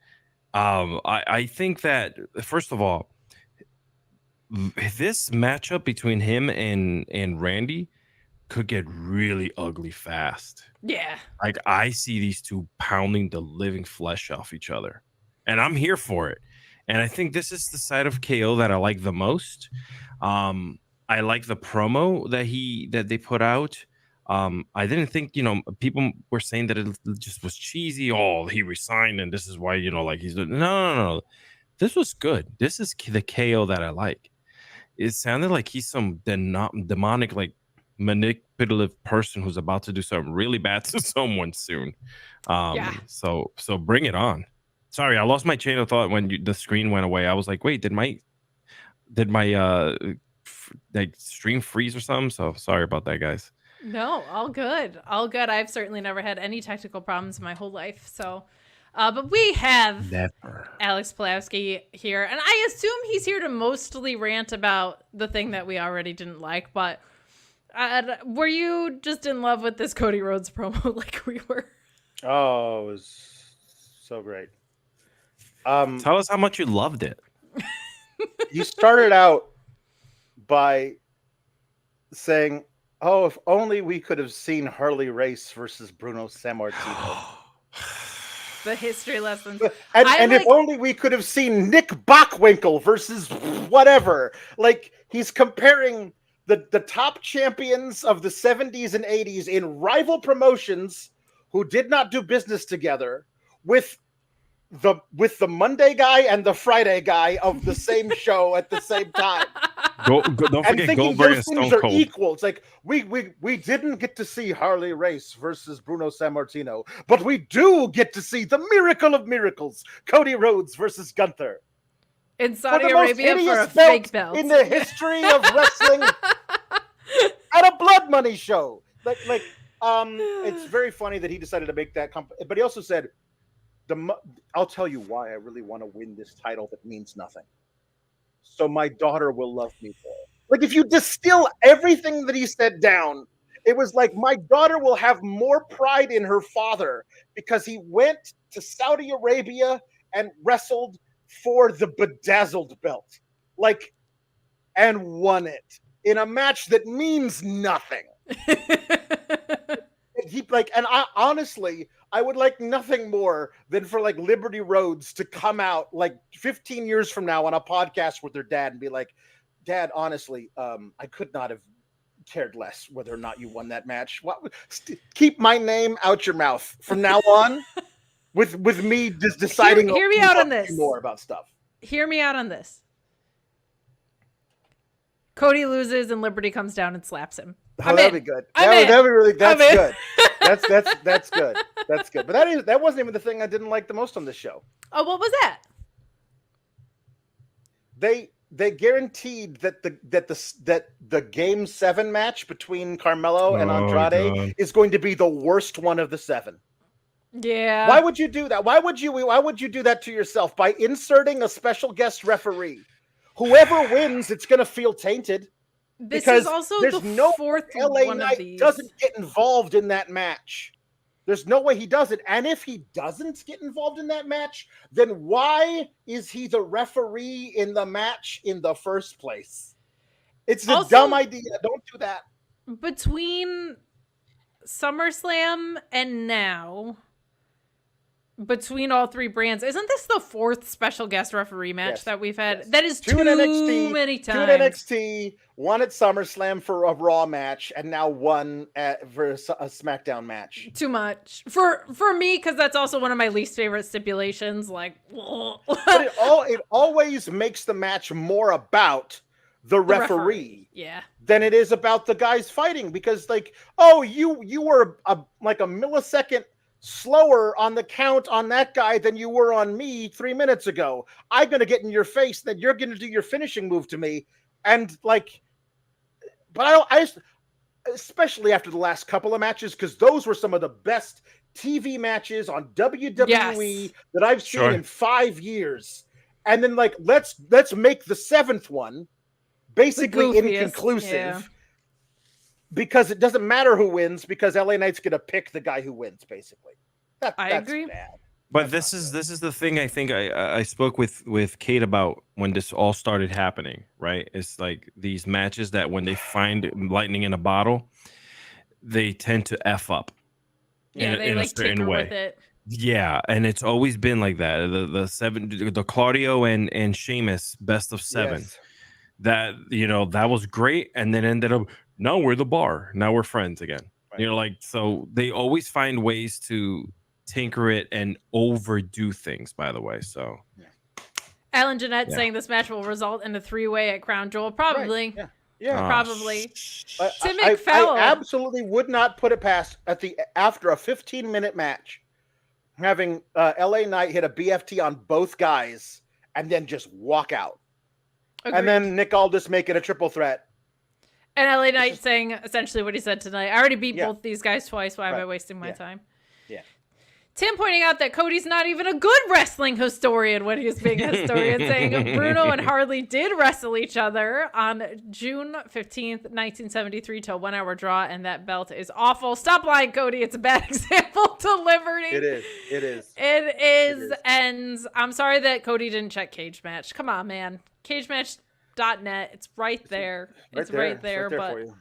I think that first of all, this matchup between him and Randy could get really ugly fast. Yeah. I see these two pounding the living flesh off each other. And I'm here for it. And I think this is the side of KO that I like the most. I like the promo that they put out. I didn't think, people were saying that it just was cheesy. Oh, he resigned and this is why, he's no. This was good. This is the KO that I like. It sounded like he's some demonic, manipulative person who's about to do something really bad to someone soon. So bring it on. Sorry, I lost my chain of thought when the screen went away. I was like, wait, did my stream freeze or something? So sorry about that, guys. No, all good. I've certainly never had any technical problems in my whole life. So, but we have Alex Pulowski here, and I assume he's here to mostly rant about the thing that we already didn't like, but were you just in love with this Cody Rhodes promo like we were? Oh, it was so great. Tell us how much you loved it. You started out by saying, "Oh, if only we could have seen Harley Race versus Bruno Sammartino." The history lessons. And if only we could have seen Nick Bockwinkel versus whatever. Like, he's comparing the top champions of the 70s and 80s in rival promotions who did not do business together with the Monday guy and the Friday guy of the same show at the same time. Don't forget Goldberg and Stone Cold. Equal. It's like we didn't get to see Harley Race versus Bruno Sammartino, but we do get to see the miracle of miracles, Cody Rhodes versus Gunther. In Saudi Arabia for a fake belt. In the history of wrestling at a Blood Money show. It's very funny that he decided to make that but he also said, I'll tell you why I really want to win this title that means nothing. So my daughter will love me for it. Like, if you distill everything that he said down, it was like, my daughter will have more pride in her father because he went to Saudi Arabia and wrestled for the bedazzled belt, and won it in a match that means nothing. Honestly, I would like nothing more than for Liberty Rhodes to come out 15 years from now on a podcast with their dad and be like, "Dad, honestly, I could not have cared less whether or not you won that match. Keep my name out your mouth from now on." with me just deciding. Hear me out on this. More about stuff. Hear me out on this. Cody loses and Liberty comes down and slaps him. That'd be good. That'd be really. That's good. That's good. That's good. But that wasn't even the thing I didn't like the most on this show. Oh, what was that? They guaranteed that the Game 7 match between Carmelo and Andrade is going to be the worst one of the 7. Yeah. Why would you do that? Why would you do that to yourself by inserting a special guest referee? Whoever wins, it's going to feel tainted. This is also the fourth LA one Knight of these. Doesn't get involved in that match. There's no way he does it. And if he doesn't get involved in that match, then why is he the referee in the match in the first place? It's a dumb idea. Don't do that. Between SummerSlam and now, between all three brands, isn't this the fourth special guest referee match that we've had? Yes. That is too many times. 2 at NXT, 1 at SummerSlam for a Raw match, and now 1 for a SmackDown match. Too much for me, because that's also one of my least favorite stipulations. But it always makes the match more about the referee. Yeah. Than it is about the guys fighting, because you were a millisecond slower on the count on that guy than you were on me 3 minutes ago. I'm going to get in your face, then you're going to do your finishing move to me. And but I especially after the last couple of matches, because those were some of the best TV matches on WWE that I've seen in 5 years. And then let's make the 7th one basically inconclusive. Yeah. Because it doesn't matter who wins, because LA Knight's going to pick the guy who wins, basically. I agree. Bad. But this is the thing I think I spoke with Kate about when this all started happening, right? It's like these matches that when they find lightning in a bottle, they tend to F up in a certain way. With it. Yeah, and it's always been like that. The Claudio and Sheamus best of 7. Yes. That that was great, and then ended up, now we're the bar. Now we're friends again. Right. So they always find ways to tinker it and overdo things, by the way. So Alan Jeanette saying this match will result in a 3-way at Crown Jewel. Probably. Right. Yeah. Probably. Tim I McFarlane. absolutely would not put it past after a 15-minute match, having LA Knight hit a BFT on both guys and then just walk out. Agreed. And then Nick Aldis making a triple threat. And LA Knight saying essentially what he said tonight. I already beat both these guys twice. Why am I wasting my time? Yeah. Tim pointing out that Cody's not even a good wrestling historian when he's being a historian, saying Bruno and Harley did wrestle each other on June 15th, 1973 to a 1 hour draw, and that belt is awful. Stop lying, Cody. It's a bad example to Liberty. It is. It is. And I'm sorry that Cody didn't check Cage Match. Come on, man. CageMatch.net. It's right there. It's right there. But for you.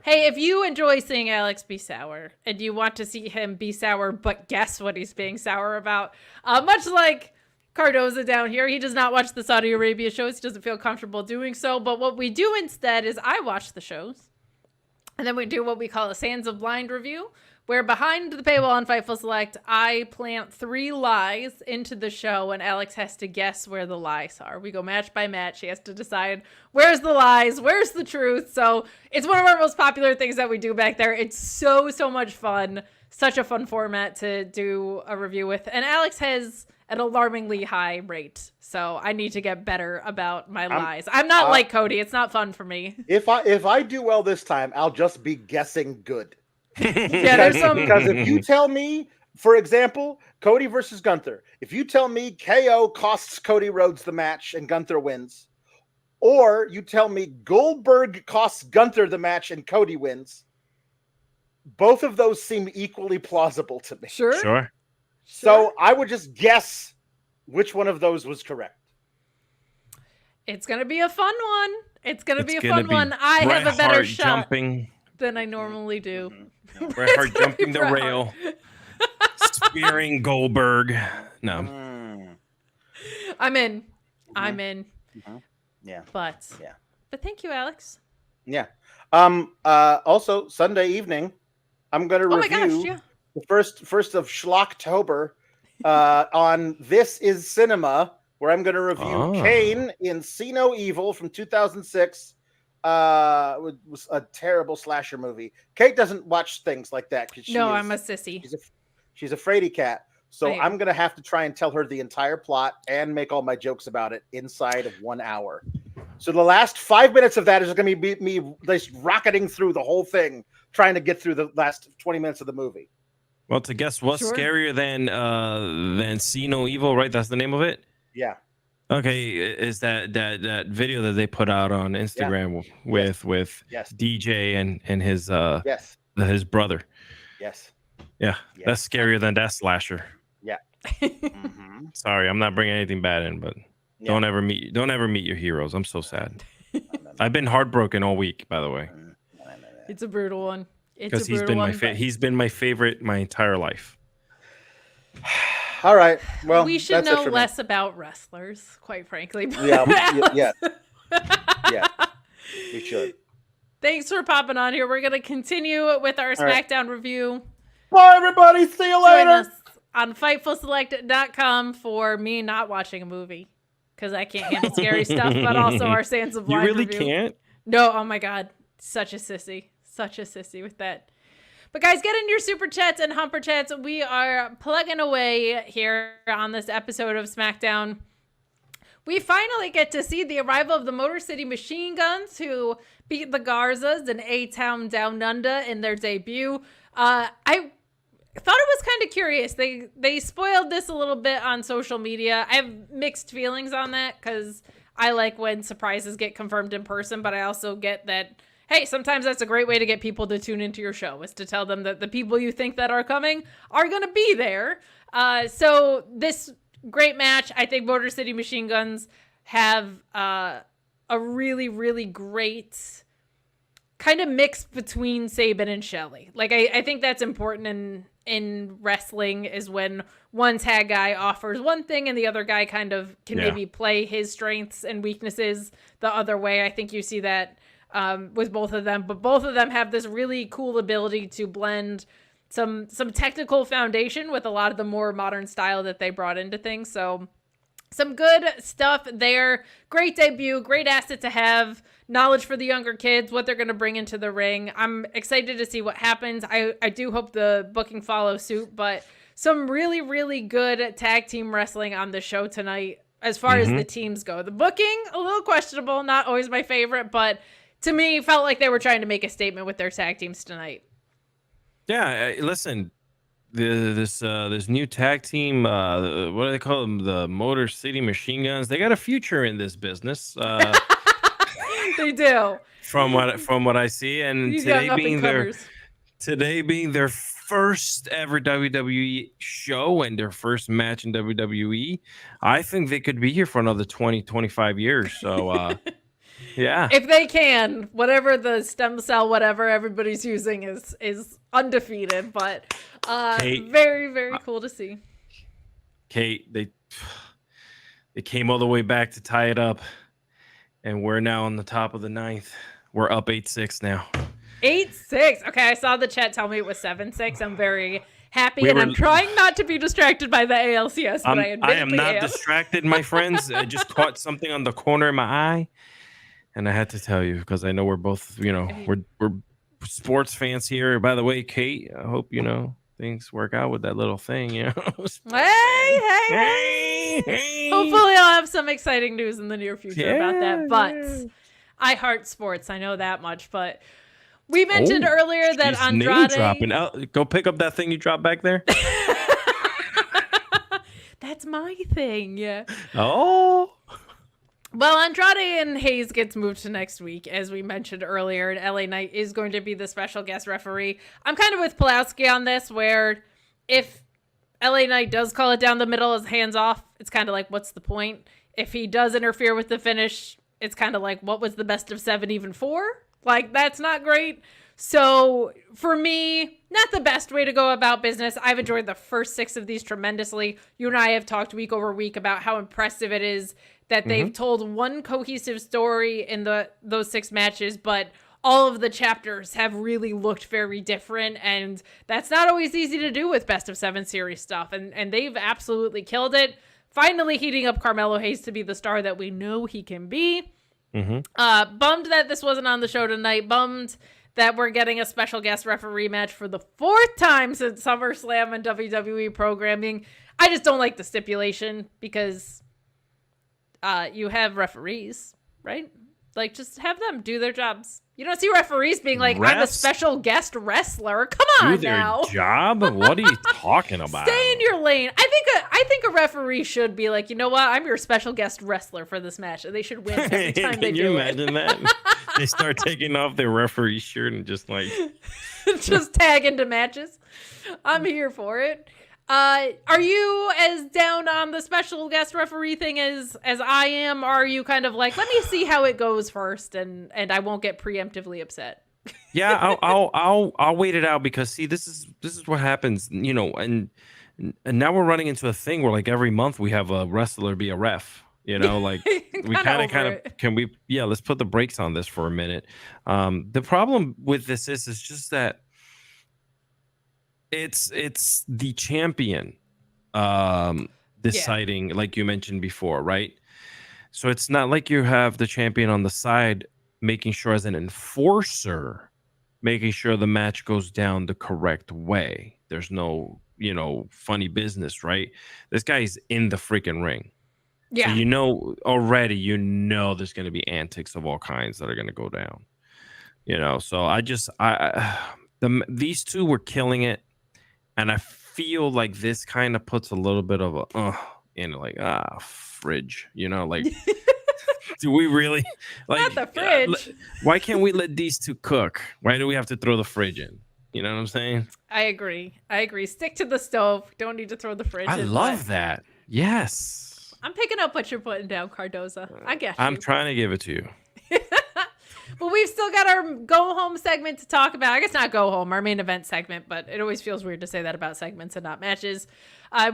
hey, if you enjoy seeing Alex be sour and you want to see him be sour, but guess what he's being sour about, much like Cardoza down here, he does not watch the Saudi Arabia shows. He doesn't feel comfortable doing so. But what we do instead is I watch the shows, and then we do what we call a Sands of Blind review, where behind the paywall on Fightful Select, I plant 3 lies into the show, and Alex has to guess where the lies are. We go match by match. He has to decide where's the lies, where's the truth. So it's one of our most popular things that we do back there. It's so much fun. Such a fun format to do a review with. And Alex has an alarmingly high rate, so I need to get better about my lies. I'm not like Cody. It's not fun for me. If I do well this time, I'll just be guessing good. Yeah, there's some. Because if you tell me, for example, Cody versus Gunther, if you tell me KO costs Cody Rhodes the match and Gunther wins, or you tell me Goldberg costs Gunther the match and Cody wins, both of those seem equally plausible to me. Sure. So I would just guess which one of those was correct. It's going to be a fun one. It's going to be a fun one. I have a better shot than I normally do. Bret Hart jumping the rail, spearing Goldberg. No. I'm in. I'm in. Yeah. But thank you, Alex. Yeah. Also, Sunday evening, I'm going to review the first of Schlocktober on This Is Cinema, where I'm going to review Kane in See No Evil from 2006. It was a terrible slasher movie. Kate doesn't watch things like that. I'm a sissy. She's a fraidy cat. So I'm going to have to try and tell her the entire plot and make all my jokes about it inside of 1 hour. So the last 5 minutes of that is going to be me just rocketing through the whole thing, trying to get through the last 20 minutes of the movie. Well, to guess what's scarier than See No Evil, right? That's the name of it? Yeah. Okay, is that video that they put out on Instagram with DJ and his brother? Yes. Yeah, that's scarier than that slasher. Yeah. Sorry, I'm not bringing anything bad in, but don't ever meet your heroes. I'm so sad. I've been heartbroken all week, by the way. It's a brutal one. Because he's been my favorite my entire life. All right. Well, we should know less about wrestlers, quite frankly. Yeah. We should. Thanks for popping on here. We're going to continue with our Smackdown review. Bye, everybody. See you later. Join us on FightfulSelect.com for me not watching a movie because I can't handle scary stuff, but also our Sands of Blind review. Can't? No. Oh my God. Such a sissy with that. But guys, get in your super chats and humper chats. We are plugging away here on this episode of Smackdown. We finally get to see the arrival of the Motor City Machine Guns, who beat the Garzas in A-Town Down Under in their debut. I thought it was kind of curious. They spoiled this a little bit on social media. I have mixed feelings on that because I like when surprises get confirmed in person, but I also get that, hey, sometimes that's a great way to get people to tune into your show, is to tell them that the people you think that are coming are going to be there. So this great match, I think Motor City Machine Guns have a really, really great kind of mix between Sabin and Shelley. Like, I think that's important in wrestling, is when one tag guy offers one thing and the other guy kind of can maybe play his strengths and weaknesses the other way. I think you see that with both of them, but both of them have this really cool ability to blend some technical foundation with a lot of the more modern style that they brought into things. So some good stuff there. Great debut, great asset to have. Knowledge for the younger kids, what they're going to bring into the ring. I'm excited to see what happens. I do hope the booking follows suit, but some really, really good tag team wrestling on the show tonight as far as the teams go. The booking, a little questionable, not always my favorite, but to me, felt like they were trying to make a statement with their tag teams tonight. Yeah, listen, this new tag team, what do they call them? The Motor City Machine Guns. They got a future in this business. They do. From what I see, and These young today being their first ever WWE show and their first match in WWE, I think they could be here for another 20-25 years. So yeah, if they can, whatever the stem cell whatever everybody's using is undefeated, but Kate, very, very cool to see. Kate, they came all the way back to tie it up, and we're now on the top of the ninth. We're up 8-6 now. 8-6. Okay, I saw the chat tell me it was 7-6. I'm very happy, I'm trying not to be distracted by the ALCS, but I am not distracted, my friends. I just caught something on the corner of my eye, and I had to tell you because I know we're both, we're sports fans here. By the way, Kate, I hope things work out with that little thing. Hey. Hopefully, I'll have some exciting news in the near future about that. But I heart sports. I know that much. But we mentioned earlier that Andrade. Go pick up that thing you dropped back there. That's my thing. Yeah. Oh. Well, Andrade and Hayes gets moved to next week, as we mentioned earlier, and LA Knight is going to be the special guest referee. I'm kind of with Pulowski on this, where if LA Knight does call it down the middle as hands off, it's kind of like, what's the point? If he does interfere with the finish, it's kind of like, what was the best of 7 even for? Like, that's not great. So for me, not the best way to go about business. I've enjoyed the first 6 of these tremendously. You and I have talked week over week about how impressive it is that they've told one cohesive story in those 6 matches, but all of the chapters have really looked very different, and that's not always easy to do with best of 7 series stuff, and they've absolutely killed it. Finally heating up Carmelo Hayes to be the star that we know he can be. Bummed that this wasn't on the show tonight. Bummed that we're getting a special guest referee match for the 4th time since SummerSlam and WWE programming. I just don't like the stipulation because you have referees, right? Like, just have them do their jobs. You don't see referees being like, I'm a special guest wrestler. Come on now. Do their job? What are you talking about? Stay in your lane. I think a referee should be like, you know what? I'm your special guest wrestler for this match. And they should win every time they do it. Can you imagine that? They start taking off their referee shirt and just like... just tag into matches. I'm here for it. Are you as down on the special guest referee thing as I am? Or are you kind of like, let me see how it goes first, and I won't get preemptively upset? Yeah, I'll wait it out because see, this is what happens, and now we're running into a thing where like every month we have a wrestler be a ref. Like we kind of can we? Yeah, let's put the brakes on this for a minute. The problem with this is just that. It's the champion deciding, like you mentioned before, right? So it's not like you have the champion on the side making sure as an enforcer, making sure the match goes down the correct way. There's no, funny business, right? This guy's in the freaking ring. Yeah. So already, there's going to be antics of all kinds that are going to go down. So these two were killing it. And I feel like this kind of puts a little bit of a in like fridge, like do we really like not the fridge? Why can't we let these two cook? Why do we have to throw the fridge in? You know what I'm saying? I agree. Stick to the stove. Don't need to throw the fridge in. I love that. Yes. I'm picking up what you're putting down, Cardoza. I get you. I'm trying to give it to you. But we've still got our go home segment to talk about. I guess not go home, our main event segment, but it always feels weird to say that about segments and not matches.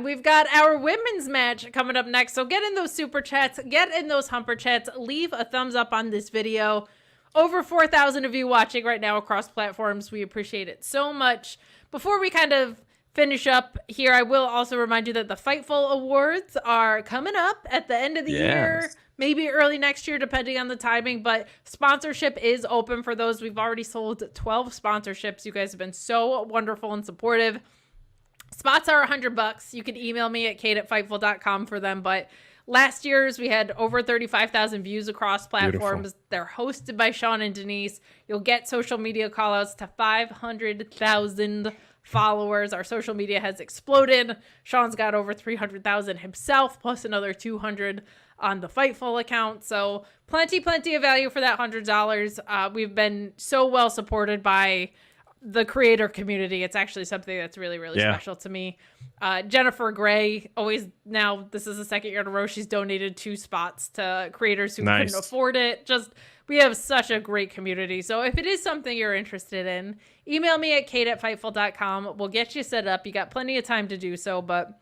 We've got our women's match coming up next. So get in those super chats, get in those humper chats, leave a thumbs up on this video. Over 4,000 of you watching right now across platforms. We appreciate it so much. Before we kind of finish up here, I will also remind you that the Fightful Awards are coming up at the end of the year. Maybe early next year, depending on the timing, but sponsorship is open for those. We've already sold 12 sponsorships. You guys have been so wonderful and supportive. Spots are $100. You can email me at kate@fightful.com for them, but last year's we had over 35,000 views across platforms. Beautiful. They're hosted by Sean and Denise. You'll get social media callouts to 500,000 followers. Our social media has exploded. Sean's got over 300,000 himself, plus another 200 on the Fightful account. So plenty of value for that $100. We've been so well supported by the creator community. It's actually something that's really special to me. Jennifer Gray, always, now this is the second year in a row she's donated 2 spots to creators who couldn't afford it. Just, we have such a great community. So if it is something you're interested in, email me at kate@fightful.com. We'll get you set up. You got plenty of time to do so, but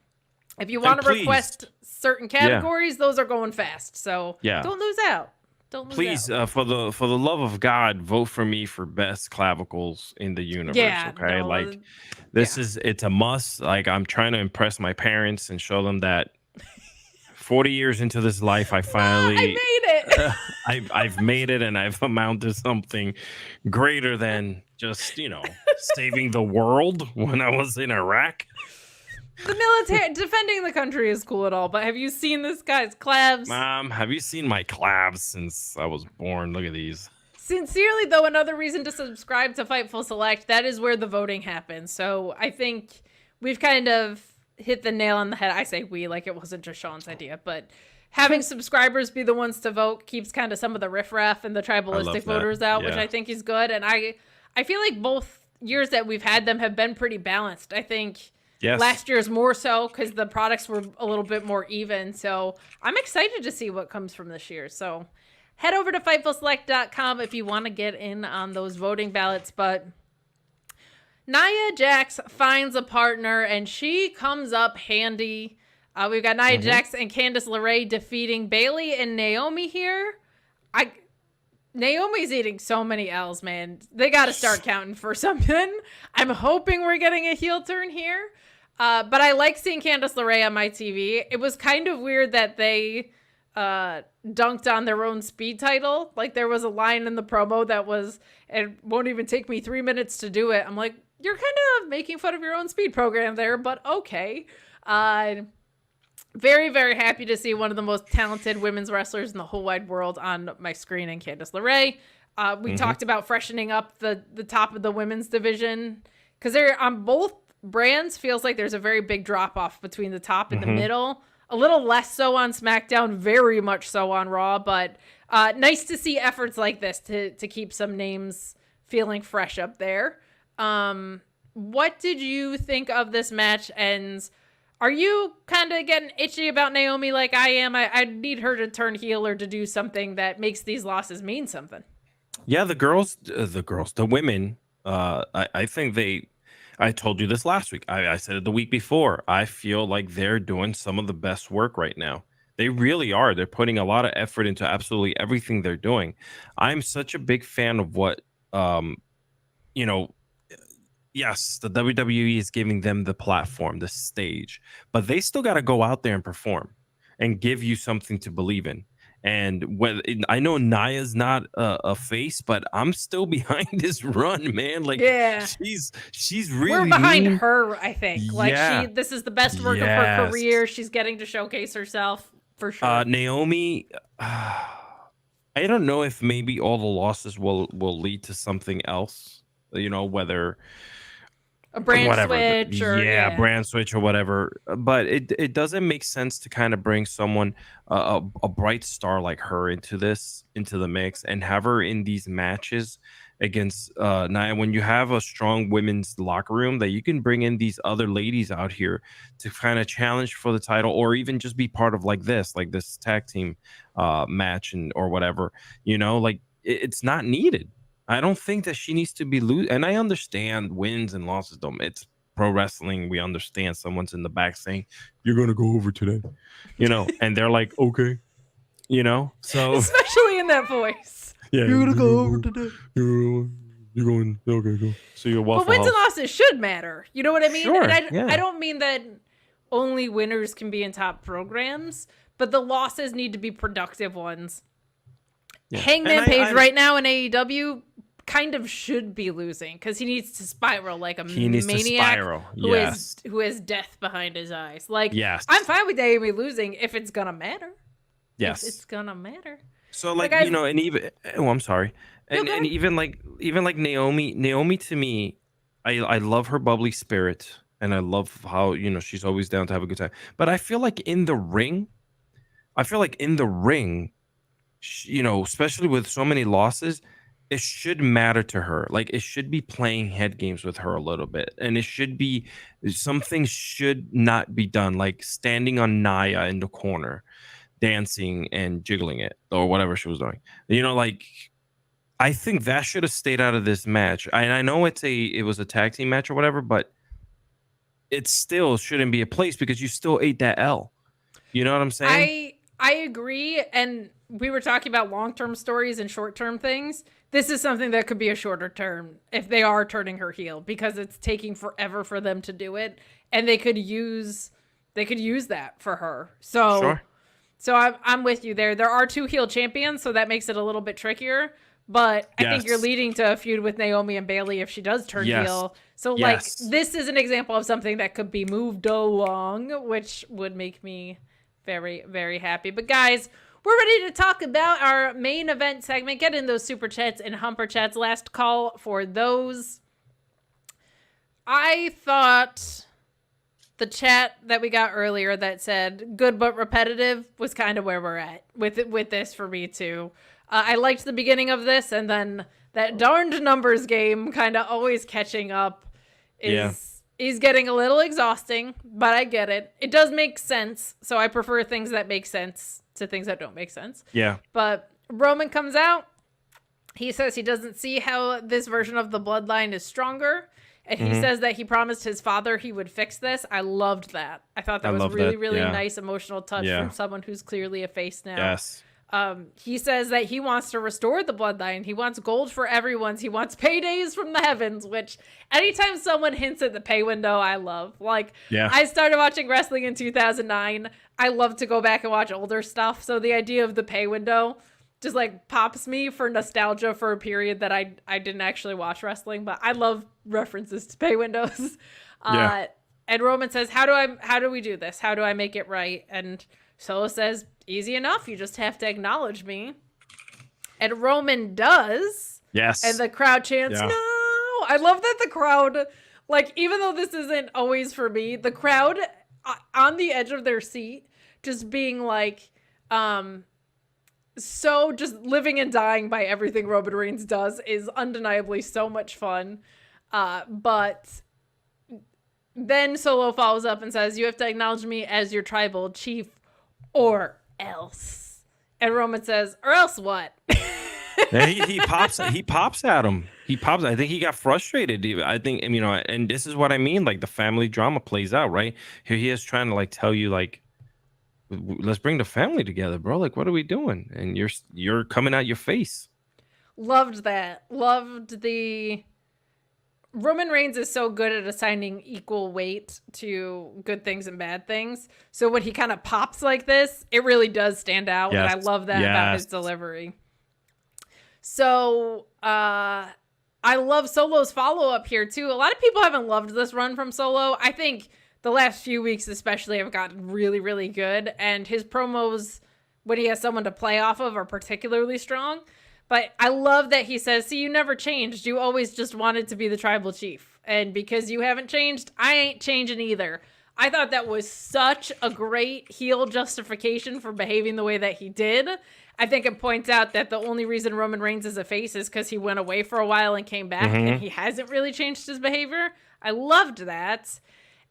if you want to request certain categories, those are going fast. So don't lose out. Please, for the love of God, vote for me for best clavicles in the universe. Okay, like this is, it's a must. Like, I'm trying to impress my parents and show them that 40 years into this life, I finally I made it. I've made it, and I've amounted to something greater than just, you know, saving the world when I was in Iraq. The military defending the country is cool at all, but have you seen this guy's claves? Mom, have you seen my claves since I was born? Look at these. Sincerely, though, another reason to subscribe to Fightful Select, that is where the voting happens. So I think we've kind of hit the nail on the head. I say we, like it wasn't just Sean's idea, but having subscribers be the ones to vote keeps kind of some of the riffraff and the tribalistic voters out, which I think is good. And I feel like both years that we've had them have been pretty balanced. I think last year's more so because the products were a little bit more even. So I'm excited to see what comes from this year. So head over to FightfulSelect.com if you want to get in on those voting ballots. But Nia Jax finds a partner, and she comes up handy. We've got Nia Jax and Candice LeRae defeating Bayley and Naomi here. Naomi's eating so many L's, man. They got to start counting for something. I'm hoping we're getting a heel turn here. But I like seeing Candice LeRae on my TV. It was kind of weird that they dunked on their own speed title. Like, there was a line in the promo that was, "It won't even take me 3 minutes to do it." I'm like, you're kind of making fun of your own speed program there, but okay. Very, very happy to see one of the most talented women's wrestlers in the whole wide world on my screen in Candice LeRae. We talked about freshening up the top of the women's division because they're on both brands. Feels like there's a very big drop off between the top and the middle. A little less so on SmackDown, very much so on Raw, but nice to see efforts like this to keep some names feeling fresh up there. What did you think of this match? And are you kind of getting itchy about Naomi like I am? I need her to turn heel or to do something that makes these losses mean something. Yeah, the women, I think I told you this last week. I said it the week before. I feel like they're doing some of the best work right now. They really are. They're putting a lot of effort into absolutely everything they're doing. I'm such a big fan of what, yes, the WWE is giving them the platform, the stage, but they still got to go out there and perform and give you something to believe in. And when I know Nia's not a face, but I'm still behind this run, man. Like, she's really we're behind her. I think this is the best work of her career. She's getting to showcase herself for sure. Naomi, I don't know if maybe all the losses will lead to something else. You know, whether a brand switch or brand switch or whatever, but it doesn't make sense to kind of bring someone a bright star like her into the mix and have her in these matches against Nia when you have a strong women's locker room that you can bring in these other ladies out here to kind of challenge for the title or even just be part of like this tag team match or whatever, you know, like it's not needed. I don't think that she needs to be lose. And I understand wins and losses. It's pro wrestling. We understand someone's in the back saying, "You're going to go over today," you know, and they're like, "Okay," you know, so especially in that voice. Yeah. You're going to go over today. You're going, okay, go. So you're Waffle But wins House. and losses should matter. You know what I mean? Sure, And I don't mean that only winners can be in top programs, but the losses need to be productive ones. Yeah. Hangman Page right now in AEW kind of should be losing because he needs to spiral like a maniac who has death behind his eyes. Like, I'm fine with Naomi losing if it's gonna matter. Yes, if it's gonna matter. So like you know, and even I'm sorry, and even like Naomi to me, I love her bubbly spirit, and I love how, you know, she's always down to have a good time. But I feel like in the ring, you know, especially with so many losses, it should matter to her. Like, it should be playing head games with her a little bit, and it should be, some things should not be done, like standing on Naya in the corner, dancing and jiggling it, or whatever she was doing. You know, like, I think that should have stayed out of this match. I know it was a tag team match or whatever, but it still shouldn't be a place because you still ate that L. You know what I'm saying? I agree, and we were talking about long-term stories and short-term things. This is something that could be a shorter term if they are turning her heel, because it's taking forever for them to do it, and they could use that for her. So Sure. So I'm with you there. There are 2 heel champions, so that makes it a little bit trickier. But I think you're leading to a feud with Naomi and Bayley if she does turn heel. So, like, this is an example of something that could be moved along, which would make me very, very happy. But, guys, we're ready to talk about our main event segment. Get in those super chats and humper chats. Last call for those. I thought the chat that we got earlier that said good but repetitive was kind of where we're at with this for me, too. I liked the beginning of this, and then that darned numbers game kind of always catching up is getting a little exhausting, but I get it. It does make sense, so I prefer things that make sense to things that don't make sense. Yeah. But Roman comes out. He says he doesn't see how this version of the Bloodline is stronger, and he says that he promised his father he would fix this. I loved that. I thought that was really, really nice emotional touch from someone who's clearly a face now. Yes. He says that he wants to restore the Bloodline. He wants gold for everyone's. He wants paydays from the heavens, which anytime someone hints at the pay window, I love. Like, I started watching wrestling in 2009. I love to go back and watch older stuff. So the idea of the pay window just like pops me for nostalgia for a period that I didn't actually watch wrestling, but I love references to pay windows. And Roman says, how do we do this? How do I make it right? And Solo says, easy enough. You just have to acknowledge me. And Roman does. Yes. And the crowd chants, no. I love that the crowd, like, even though this isn't always for me, the crowd on the edge of their seat, just being like, so just living and dying by everything Roman Reigns does is undeniably so much fun. But then Solo follows up and says, you have to acknowledge me as your tribal chief or else. And Roman says, or else what? he pops at him. I think he got frustrated. I think, you know, and this is what I mean. Like, the family drama plays out, right? Here he is trying to, like, tell you, like, let's bring the family together, bro. Like, what are we doing? And you're coming out your face. Loved that. Loved the... Roman Reigns is so good at assigning equal weight to good things and bad things. So when he kind of pops like this, it really does stand out. Yes. And I love that about his delivery. So I love Solo's follow-up here, too. A lot of people haven't loved this run from Solo. I think the last few weeks especially have gotten really, really good. And his promos, when he has someone to play off of, are particularly strong. But I love that he says, see, you never changed. You always just wanted to be the tribal chief. And because you haven't changed, I ain't changing either. I thought that was such a great heel justification for behaving the way that he did. I think it points out that the only reason Roman Reigns is a face is because he went away for a while and came back, and he hasn't really changed his behavior. I loved that.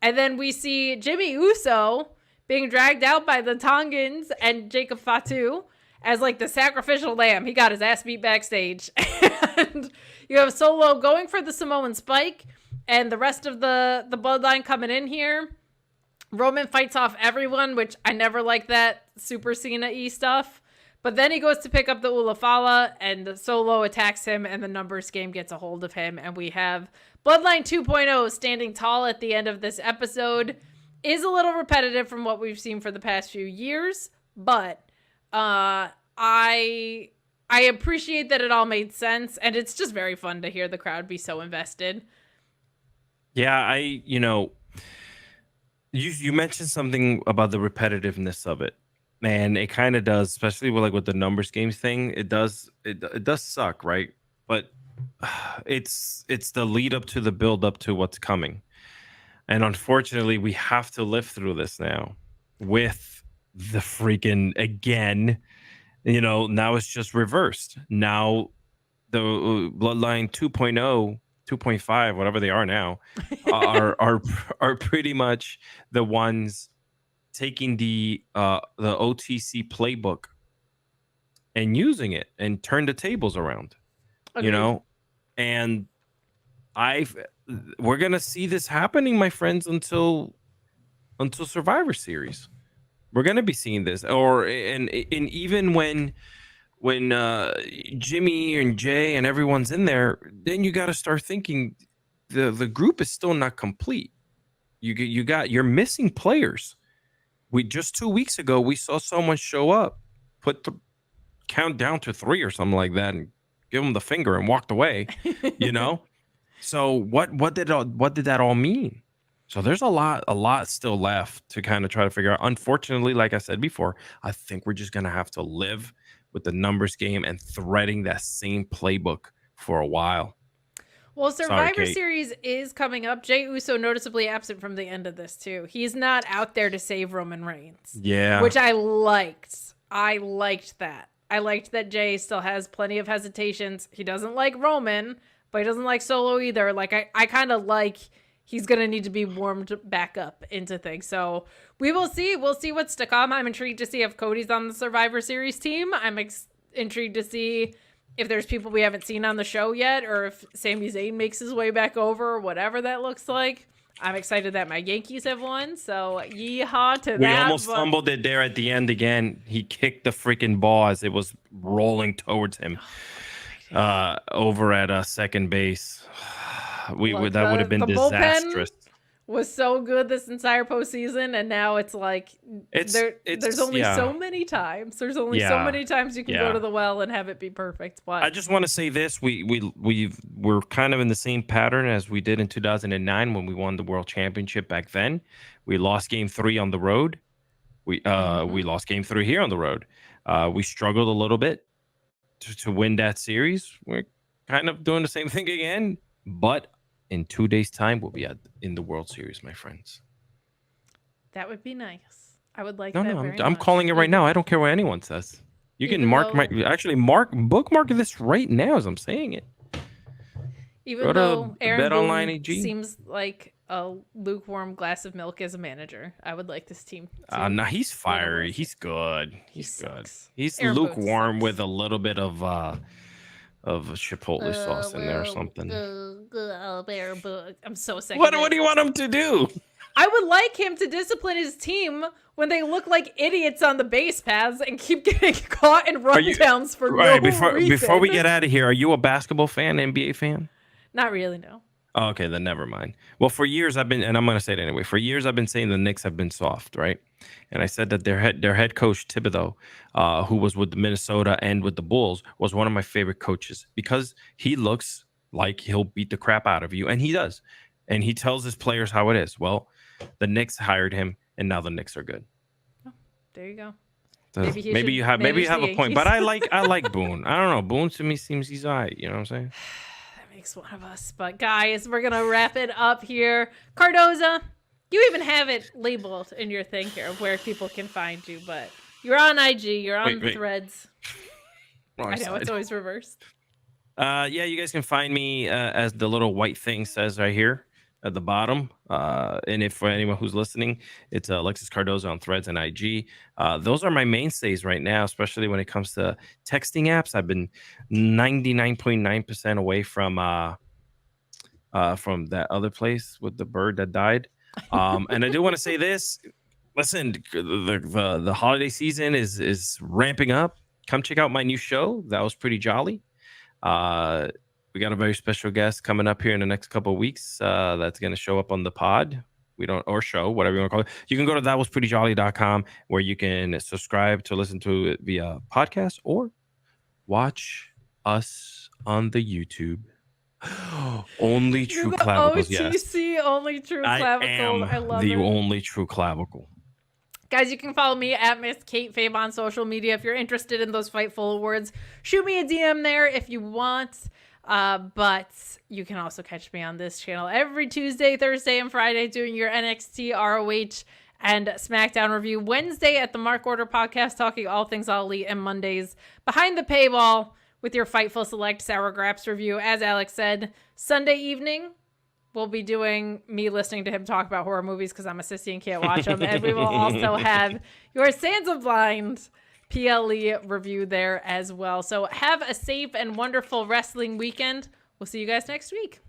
And then we see Jimmy Uso being dragged out by the Tongans and Jacob Fatu as like the sacrificial lamb. He got his ass beat backstage. And you have Solo going for the Samoan spike and the rest of the Bloodline coming in here. Roman fights off everyone, which I never like that Super Cena-y stuff. But then he goes to pick up the Ulafala and Solo attacks him and the numbers game gets a hold of him. And we have Bloodline 2.0 standing tall at the end of this episode. Is a little repetitive from what we've seen for the past few years, but I appreciate that it all made sense, and it's just very fun to hear the crowd be so invested. Yeah, you mentioned something about the repetitiveness of it. Man, it kind of does, especially with the numbers games thing. It does suck, right? But it's the lead up to the build up to what's coming. And unfortunately, we have to live through this now with the freaking again. Now it's just reversed. Now the Bloodline 2.0, 2.5, whatever they are now, are pretty much the ones taking the OTC playbook and using it and turn the tables around. Agreed. And we're gonna see this happening, my friends, until Survivor Series. We're gonna be seeing this, and even when Jimmy and Jay and everyone's in there, then you got to start thinking the group is still not complete. You're missing players. We just 2 weeks ago we saw someone show up, put the count down to 3 or something like that, and give them the finger and walked away. So what did that all mean? So there's a lot still left to kind of try to figure out. Unfortunately, like I said before, I think we're just gonna have to live with the numbers game and threading that same playbook for a while. Well, Survivor Series is coming up. Jey Uso noticeably absent from the end of this too. He's not out there to save Roman Reigns. Yeah. Which I liked. I liked that. I liked that Jey still has plenty of hesitations. He doesn't like Roman, but he doesn't like Solo either. Like I kind of like he's going to need to be warmed back up into things. So we will see. We'll see what's to come. I'm intrigued to see if Cody's on the Survivor Series team. I'm intrigued to see if there's people we haven't seen on the show yet, or if Sami Zayn makes his way back over, or whatever that looks like. I'm excited that my Yankees have won, so yeehaw to that. We almost fumbled it there at the end again. He kicked the freaking ball as it was rolling towards him over at second base. That would have been disastrous. Was so good this entire postseason, and now it's like there's only so many times. There's only so many times you can go to the well and have it be perfect. But I just want to say this: we're kind of in the same pattern as we did in 2009 when we won the World Championship. Back then, we lost Game 3 on the road. We lost Game 3 here on the road. We struggled a little bit to win that series. We're kind of doing the same thing again, but in 2 days' time, we'll be in the World Series, my friends. That would be nice. I would like I'm calling it right now. I don't care what anyone says. You can bookmark this right now as I'm saying it. Even though Aaron Boone seems like a lukewarm glass of milk as a manager, I would like this team. No, he's fiery. He's good. He's good. He's lukewarm with a little bit of chipotle sauce in there or something. I'm so sick. What do you want him to do? I would like him to discipline his team when they look like idiots on the base paths and keep getting caught in rundowns for no reason. Before we get out of here, are you a basketball fan, NBA fan? Not really, no. Oh, okay, then never mind. Well, for years I've been, and I'm going to say it anyway. For years I've been saying the Knicks have been soft, right? And I said that their head coach Thibodeau, who was with Minnesota and with the Bulls, was one of my favorite coaches because he looks like he'll beat the crap out of you, and he does. And he tells his players how it is. Well, the Knicks hired him, and now the Knicks are good. Oh, there you go. So maybe you have a point, but I like Boone. I don't know. Boone to me seems he's all right. You know what I'm saying? Makes one of us. But guys, we're gonna wrap it up here. Cardoza, you even have it labeled in your thing here of where people can find you, but you're on IG, you're on Threads. I know it's always reversed. Yeah, you guys can find me as the little white thing says right here at the bottom. And if for anyone who's listening, it's Alexis Cardoza on Threads and IG. Those are my mainstays right now, especially when it comes to texting apps. I've been 99.9% away from that other place with the bird that died. And I do want to say this. Listen, the holiday season is ramping up. Come check out my new show. That was pretty jolly. We got a very special guest coming up here in the next couple of weeks. That's going to show up on the pod. Or show, whatever you want to call it. You can go to thatwasprettyjolly.com where you can subscribe to listen to it via podcast or watch us on the YouTube. Only True Clavicles, yes. Only True Clavicles. I love it. The only True Clavicle. Guys, you can follow me at Miss Kate Fabe on social media. If you're interested in those Fightful awards, shoot me a DM there if you want. But you can also catch me on this channel every Tuesday, Thursday, and Friday doing your NXT, ROH, and SmackDown review. Wednesday at the Mark Order podcast, talking all things All Elite, and Mondays behind the paywall with your Fightful Select Sour Graps review. As Alex said, Sunday evening, we'll be doing me listening to him talk about horror movies because I'm a sissy and can't watch them. And we will also have your Sands of Blind PLE review there as well. So have a safe and wonderful wrestling weekend. We'll see you guys next week.